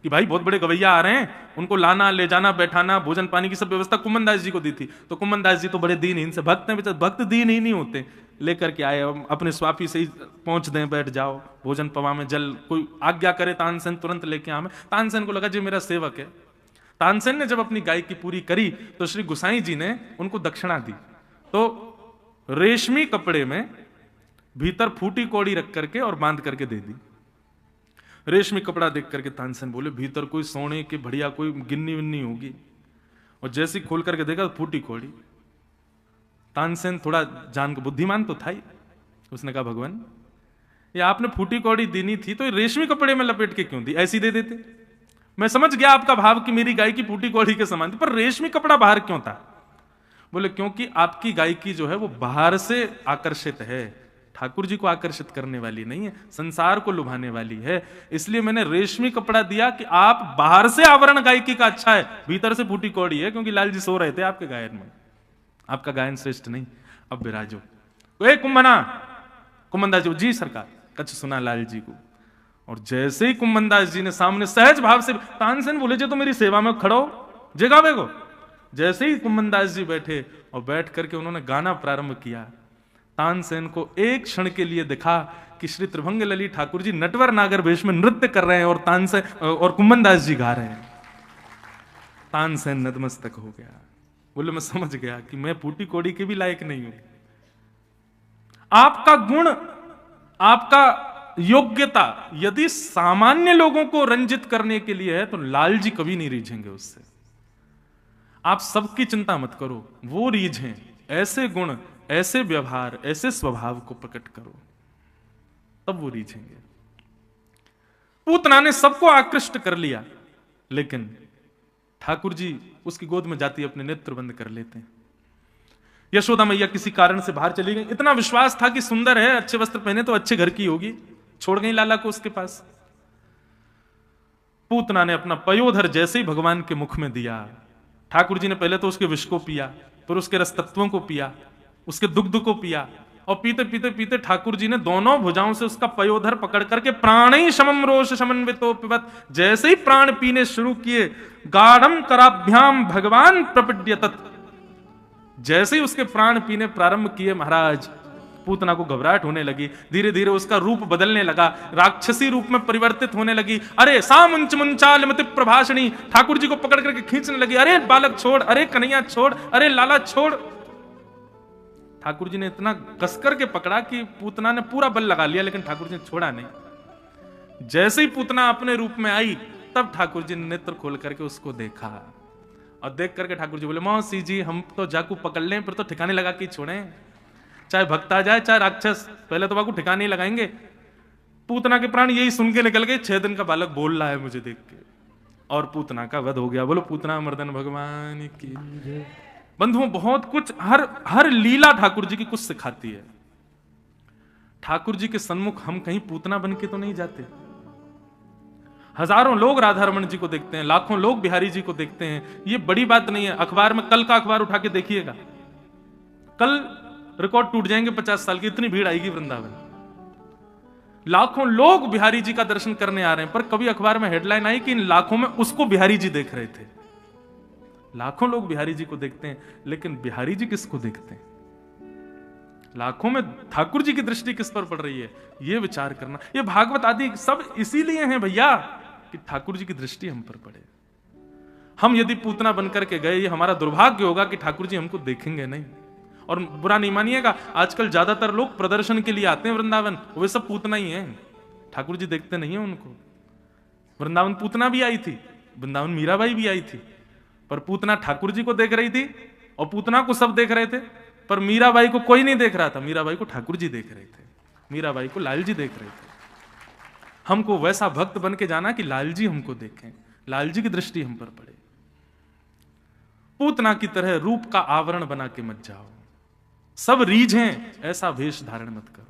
कि भाई बहुत बड़े गवैया आ रहे हैं, उनको लाना ले जाना, बैठाना, भोजन पानी की सब व्यवस्था कुम्मन दास जी को दी थी। तो कुम्मन दास जी तो बड़े दीनहीन से भक्त हैं, भक्त दीनहीन ही होते, लेकर के आए, अपने स्वापी से ही पहुंच दें, बैठ जाओ, भोजन पवा में जल, कोई आज्ञा करे तानसेन तुरंत लेके आवे। तानसेन को लगा जी मेरा सेवक है। तानसेन ने जब अपनी गायकी पूरी करी तो श्री गुसाई जी ने उनको दक्षिणा दी। तो रेशमी कपड़े में भीतर फूटी कौड़ी रख करके और बांध करके दे दी। रेशमी कपड़ा देख करके तानसेन बोले भीतर कोई सोने के बढ़िया कोई गिन्नी विन्नी होगी, और जैसी खोल करके देखा तो फूटी कौड़ी। तानसेन थोड़ा जान के बुद्धिमान तो था ही, उसने कहा भगवान ये आपने फूटी कौड़ी देनी थी तो रेशमी कपड़े में लपेट के क्यों दी, ऐसी दे देते। मैं समझ गया आपका भाव कि मेरी गाय की फूटी कौड़ी के समान थी, पर रेशमी कपड़ा बाहर क्यों था? बोले क्योंकि आपकी गायकी जो है वो बाहर से आकर्षित है, ठाकुर जी को आकर्षित करने वाली नहीं है, संसार को लुभाने वाली है, इसलिए मैंने रेशमी कपड़ा दिया कि आप बाहर से आवरण गायकी का अच्छा है, भीतर से फूटी कौड़ी है, क्योंकि लाल जी सो रहे थे आपके गायन में, आपका गायन श्रेष्ठ नहीं, अब विराजो। कुंभना कुम्मनदास जी, जी सरकार, कछ सुना लाल जी को। और जैसे ही कुम्मनदास जी ने सामने सहज भाव से, तानसेन बोले जे तो मेरी सेवा में खड़ो, जे गावे को जैसे ही कुम्मनदास जी बैठे और बैठ करके उन्होंने गाना प्रारंभ किया, तानसेन को एक क्षण के लिए दिखा कि श्री त्रिभंग ललित ठाकुर जी नटवर नागर वेश में नृत्य कर रहे हैं और तानसेन और कुम्मनदास जी गा रहे हैं। तानसेन नतमस्तक हो गया, बोले मैं समझ गया कि मैं फूटी कोड़ी के भी लायक नहीं हूं। आपका गुण, आपका योग्यता यदि सामान्य लोगों को रंजित करने के लिए है तो लाल जी कभी नहीं रीझेंगे उससे। आप सबकी चिंता मत करो, वो रीझें, ऐसे गुण, ऐसे व्यवहार, ऐसे स्वभाव को प्रकट करो, तब वो रीझेंगे। पूतना ने सबको आकृष्ट कर लिया, लेकिन ठाकुर जी उसकी गोद में जाती अपने नेत्र बंद कर लेते हैं। यशोदा मैया किसी कारण से बाहर चली गई, इतना विश्वास था कि सुंदर है, अच्छे वस्त्र पहने तो अच्छे घर की होगी, छोड़ गई लाला को उसके पास। पूतना ने अपना पयोधर जैसे ही भगवान के मुख में दिया, ठाकुर जी ने पहले तो उसके विष को पिया, फिर उसके रस तत्वों को पिया, उसके दुग्ध को पिया, और पीते पीते पीते ठाकुर जी ने दोनों भुजाओं से उसका पयोधर पकड़ करके प्राणी शमम रोष समन्वितो पिबत, जैसे ही प्राण पीने शुरू किए, गाढ़म कराभ्याम भगवान प्रपद्यतत, जैसे ही उसके प्राण पीने प्रारंभ किए महाराज, पूतना को घबराहट होने लगी, धीरे धीरे उसका रूप बदलने लगा, राक्षसी रूप में परिवर्तित होने लगी। अरे सामुंच मुंचाल मति प्रभाषणी, ठाकुर जी को पकड़ करके खींचने लगी, अरे बालक छोड़, अरे कन्हैया छोड़, अरे लाला छोड़। ठाकुर जी ने इतना कसकर के पकड़ा कि पूतना ने पूरा बल लगा लिया, लेकिन ठाकुर जी ने छोड़ा नहीं। जैसे ही पूतना अपने रूप में आई, तब ठाकुर जी ने नेत्र खोल करके उसको देखा, और देख करके ठाकुर जी बोले, मौसी जी हम तो जाकू पकड़ लें, फिर तो ठिकाने लगा के छोड़ें, चाहे भक्त आ जाए चाहे राक्षस, पहले तो बाकू ठिकाने ही लगाएंगे। पूतना के प्राण यही सुन के निकल गए, 6 दिन का बालक बोल रहा है मुझे देख के, और पूतना का वध हो गया। बोलो पूतना मर्दन भगवान की। बंधुओं, बहुत कुछ, हर लीला ठाकुर जी की कुछ सिखाती है। ठाकुर जी के सन्मुख हम कहीं पूतना बन के तो नहीं जाते। हजारों लोग राधा रमन जी को देखते हैं, लाखों लोग बिहारी जी को देखते हैं, ये बड़ी बात नहीं है। अखबार में कल का अखबार उठा के देखिएगा, कल रिकॉर्ड टूट जाएंगे 50 साल की, इतनी भीड़ आएगी वृंदावन। लाखों लोग बिहारी जी का दर्शन करने आ रहे हैं, पर कभी अखबार में हेडलाइन आई कि इन लाखों में उसको बिहारी जी देख रहे थे। लाखों लोग बिहारी जी को देखते हैं, लेकिन बिहारी जी किसको देखते हैं? लाखों में ठाकुर जी की दृष्टि किस पर पड़ रही है, यह विचार करना। ये भागवत आदि सब इसीलिए हैं भैया कि ठाकुर जी की दृष्टि हम पर पड़े। हम यदि पूतना बनकर के गए, ये हमारा दुर्भाग्य होगा कि ठाकुर जी हमको देखेंगे नहीं। और बुरा नहीं मानिएगा, आजकल ज्यादातर लोग प्रदर्शन के लिए आते हैं वृंदावन, वे सब पूतना ही हैं, ठाकुर जी देखते नहीं है उनको। वृंदावन पूतना भी आई थी, वृंदावन मीराबाई भी आई थी, पर पूतना ठाकुर जी को देख रही थी और पूतना को सब देख रहे थे, पर मीराबाई को कोई नहीं देख रहा था। मीराबाई को ठाकुर जी देख रहे थे, मीराबाई को लाल जी देख रहे थे। हमको वैसा भक्त बन के जाना कि लाल जी हमको देखें, लाल जी की दृष्टि हम पर पड़े। पूतना की तरह रूप का आवरण बना के मत जाओ, सब रीझें, ऐसा वेश धारण मत करो।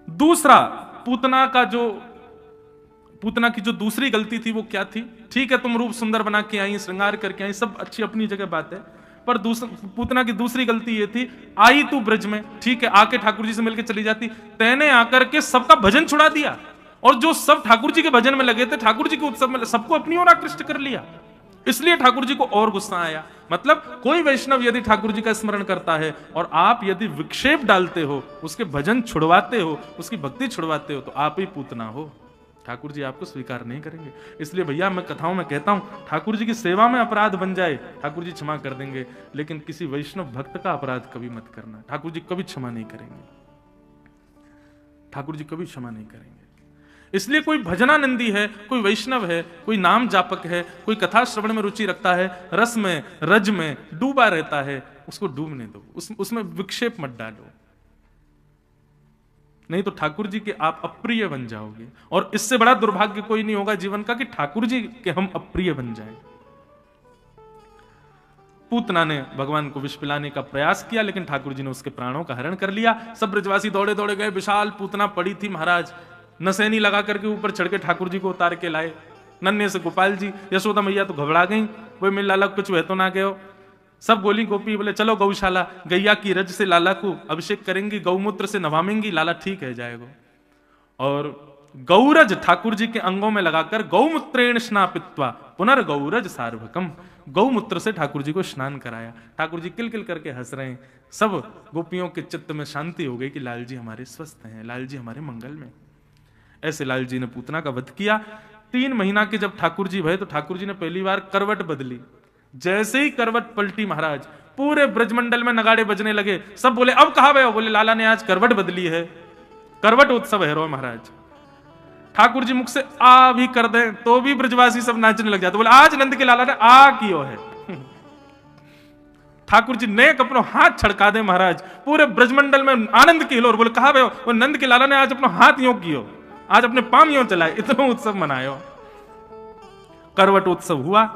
दूसरा, पूतना की जो दूसरी गलती थी वो क्या थी? ठीक है, तुम रूप सुंदर बना के आई, श्रृंगार करके आई, सब अच्छी अपनी जगह बात है, पर पूतना की दूसरी गलती ये थी, आई तू ब्रज में, ठीक है, आके ठाकुर जी से मिलकर चली जाती, तैने आकर के सबका भजन छुड़ा दिया, और जो सब ठाकुर जी के भजन में लगे थे, ठाकुर जी के उत्सव में, सबको अपनी ओर आकृष्ट कर लिया। इसलिए ठाकुर जी को और गुस्सा आया। मतलब कोई वैष्णव यदि ठाकुर जी का स्मरण करता है और आप यदि विक्षेप डालते हो, उसके भजन छुड़वाते हो, उसकी भक्ति छुड़वाते हो, तो आप ही पूतना हो। ठाकुर जी आपको स्वीकार नहीं करेंगे। इसलिए भैया मैं कथाओं में कहता हूं, ठाकुर जी की सेवा में अपराध बन जाए, ठाकुर जी क्षमा कर देंगे, लेकिन किसी वैष्णव भक्त का अपराध कभी मत करना। ठाकुर जी कभी क्षमा नहीं करेंगे, ठाकुर जी कभी क्षमा नहीं करेंगे। इसलिए कोई भजनानंदी है, कोई वैष्णव है, कोई नाम जापक है, कोई कथा श्रवण में रुचि रखता है, रस में रज में डूबा रहता है, उसको डूबने दो, उसमें विक्षेप मत डालो, नहीं तो ठाकुर जी के आप अप्रिय बन जाओगे। और इससे बड़ा दुर्भाग्य कोई नहीं होगा जीवन का कि ठाकुर जी के हम अप्रिय बन जाएं। पूतना ने भगवान को विष पिलाने का प्रयास किया, लेकिन ठाकुर जी ने उसके प्राणों का हरण कर लिया। सब ब्रजवासी दौड़े दौड़े गए, विशाल पूतना पड़ी थी महाराज, नसैनी लगा करके ऊपर चढ़ के ठाकुर जी को उतार के लाए। नन्हे से गोपाल जी, यशोदा मैया तो घबरा गई, वो मेरे लाला कुछ वह तो ना गए हो। सब बोली गोपी, बोले चलो गौशाला, गैया की रज से लाला को अभिषेक करेंगी, गौमूत्र से नवामेंगी, लाला ठीक है जाएगा। और गौरज ठाकुर जी के अंगों में लगाकर गौमूत्रेण स्नापित्वा पुनर्गौरज सार्वकम, गौमूत्र से ठाकुर जी को स्नान कराया। ठाकुर जी किलकिल करके हंस रहे हैं। सब गोपियों के चित्त में शांति हो गई कि लाल जी हमारे स्वस्थ हैं, लाल जी हमारे मंगल में। ऐसे लाल जी ने पूतना का वध किया। 3 महीना के जब ठाकुर जी भये तो ठाकुर जी ने पहली बार करवट बदली। जैसे ही करवट पलटी महाराज, पूरे ब्रजमंडल में नगाड़े बजने लगे। सब बोले अब कहां गए हो? बोले लाला ने आज करवट बदली है, करवट उत्सव है रो महाराज। ठाकुर जी मुख से आ भी कर दें तो भी ब्रजवासी सब नाचने लग जाते। बोले आज नंद के लाला ने आ कियो है। ठाकुर जी नेक अपनो हाथ छड़का दे महाराज, पूरे ब्रजमंडल में आनंद की हिलोर। बोले कहा भयो? वो नंद के लाला ने आज अपनो हाथ यूं कियो, आज अपने पाम यूं चलाए, इतना उत्सव मनायो। करवट उत्सव हुआ।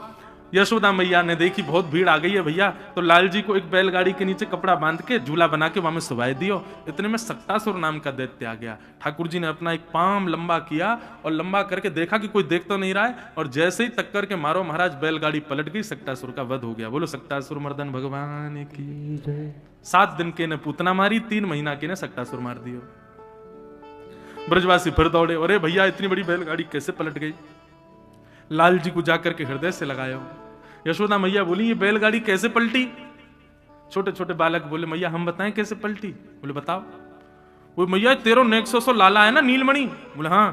यशोदा मैया ने देखी बहुत भीड़ आ गई है भैया, तो लाल जी को एक बैलगाड़ी के नीचे कपड़ा बांध के झूला बना के वहां में सुवाए दियो। इतने में सक्तासुर नाम का दैत्य आ गया। ठाकुर जी ने अपना एक पाम लंबा किया और लंबा करके देखा कि कोई देख तो नहीं रहा है, और जैसे ही टक्कर के मारो महाराज बैलगाड़ी पलट गई, सक्तासुर का वध हो गया। बोलो सक्तासुर मर्दन भगवान की जय। 7 दिन के ने पूतना मारी, 3 महीना के ने सक्तासुर मार दियो। ब्रजवासी फिर दौड़े, अरे भैया इतनी बड़ी बैलगाड़ी कैसे पलट गई? लाल जी को जाकर के हृदय से लगाया। यशोदा मैया बोली ये बैलगाड़ी कैसे पलटी? छोटे छोटे बालक बोले मैया हम बताएं कैसे पलटी। बोले बताओ। वो मैया तेरो नेक्सो लाला है ना नीलमणि? बोले हाँ।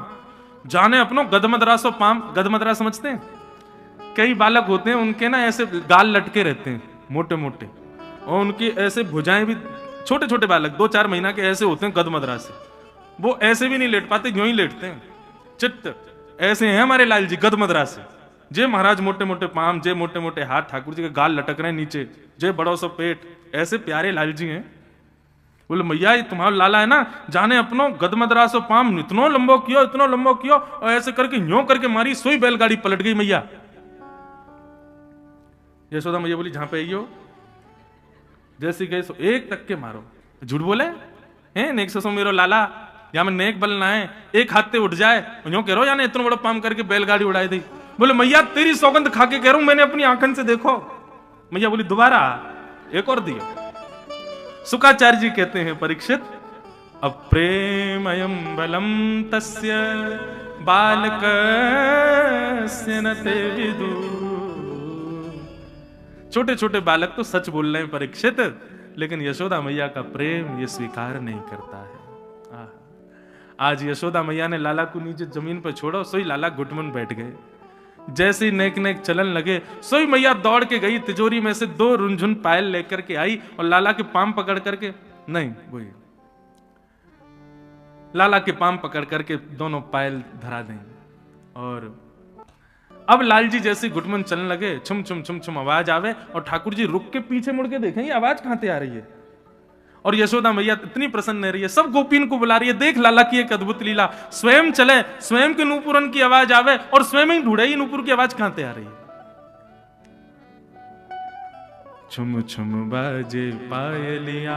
जाने अपनो गदमदरासो पाम, गदमदरा समझते हैं? कई बालक होते हैं उनके ना ऐसे गाल लटके रहते हैं मोटे मोटे, और उनकी ऐसे भुजाएं भी, छोटे छोटे बालक 2-4 महीना के ऐसे होते हैं गदमदरा से। वो ऐसे भी नहीं लेट पाते, यूं ही लेटते हैं चित्त। ऐसे हैं हमारे लाल जी गदमदरा से। जे महाराज मोटे मोटे पाम, जे मोटे मोटे हाथ, ठाकुर जी के गाल लटक रहे हैं नीचे, जे बड़ो सो पेट, ऐसे प्यारे लाल जी हैं। बोले मैया ये तुम्हारा लाला है ना, जाने अपनो गदमदरा सो पाम इतनो लंबो कियो, इतनो लंबो कियो, और ऐसे करके यूं करके मारी, सोई बैलगाड़ी पलट गई मैया। यशोदा मैया बोली जहां पे आइयो, जैसे गए सो एक तक के मारो। झूठ बोले हैं? नेक सो मेरो लाला या में नेक बल ना है, एक हाथ से उठ जाए यूं कह रहो या इतना बड़ा पाम करके बैलगाड़ी उड़ाई दी। बोले मैया तेरी सौगंध खा के कह रहा हूं, मैंने अपनी आंखन से देखो। मैया बोली दोबारा एक और दियो। शुकाचार्य जी कहते हैं परीक्षित, अप्रेमयम बलम तस्य बालकस्य न ते विदु। छोटे छोटे बालक तो सच बोल रहे हैं परीक्षित, लेकिन यशोदा मैया का प्रेम ये स्वीकार नहीं करता है। आज यशोदा मैया ने लाला को नीचे जमीन पर छोड़ो, सोई लाला घुटमन बैठ गए। जैसे ही नेक नेक चलन लगे, सोई मैया दौड़ के गई, तिजोरी में से 2 रुनझुन पायल लेकर के आई और लाला के पाम पकड़ करके, नहीं वही लाला के पाम पकड़ करके दोनों पायल धरा दें। और अब लाल जी जैसे घुटमन चलने लगे, छुम छुम छुम छुम आवाज आवे, और ठाकुर जी रुक के पीछे मुड़ के देखें ये आवाज कहां से आ रही है। और यशोदा मैया इतनी प्रसन्न रही है, सब गोपीन को बुला रही है, देख लाला की एक अद्भुत लीला, स्वयं चले, स्वयं के नूपुरन की आवाज आवे, और स्वयं ही ढूंढे नूपुर की आवाज कहां से आ रही है। छुम छुम बाजे पायलिया।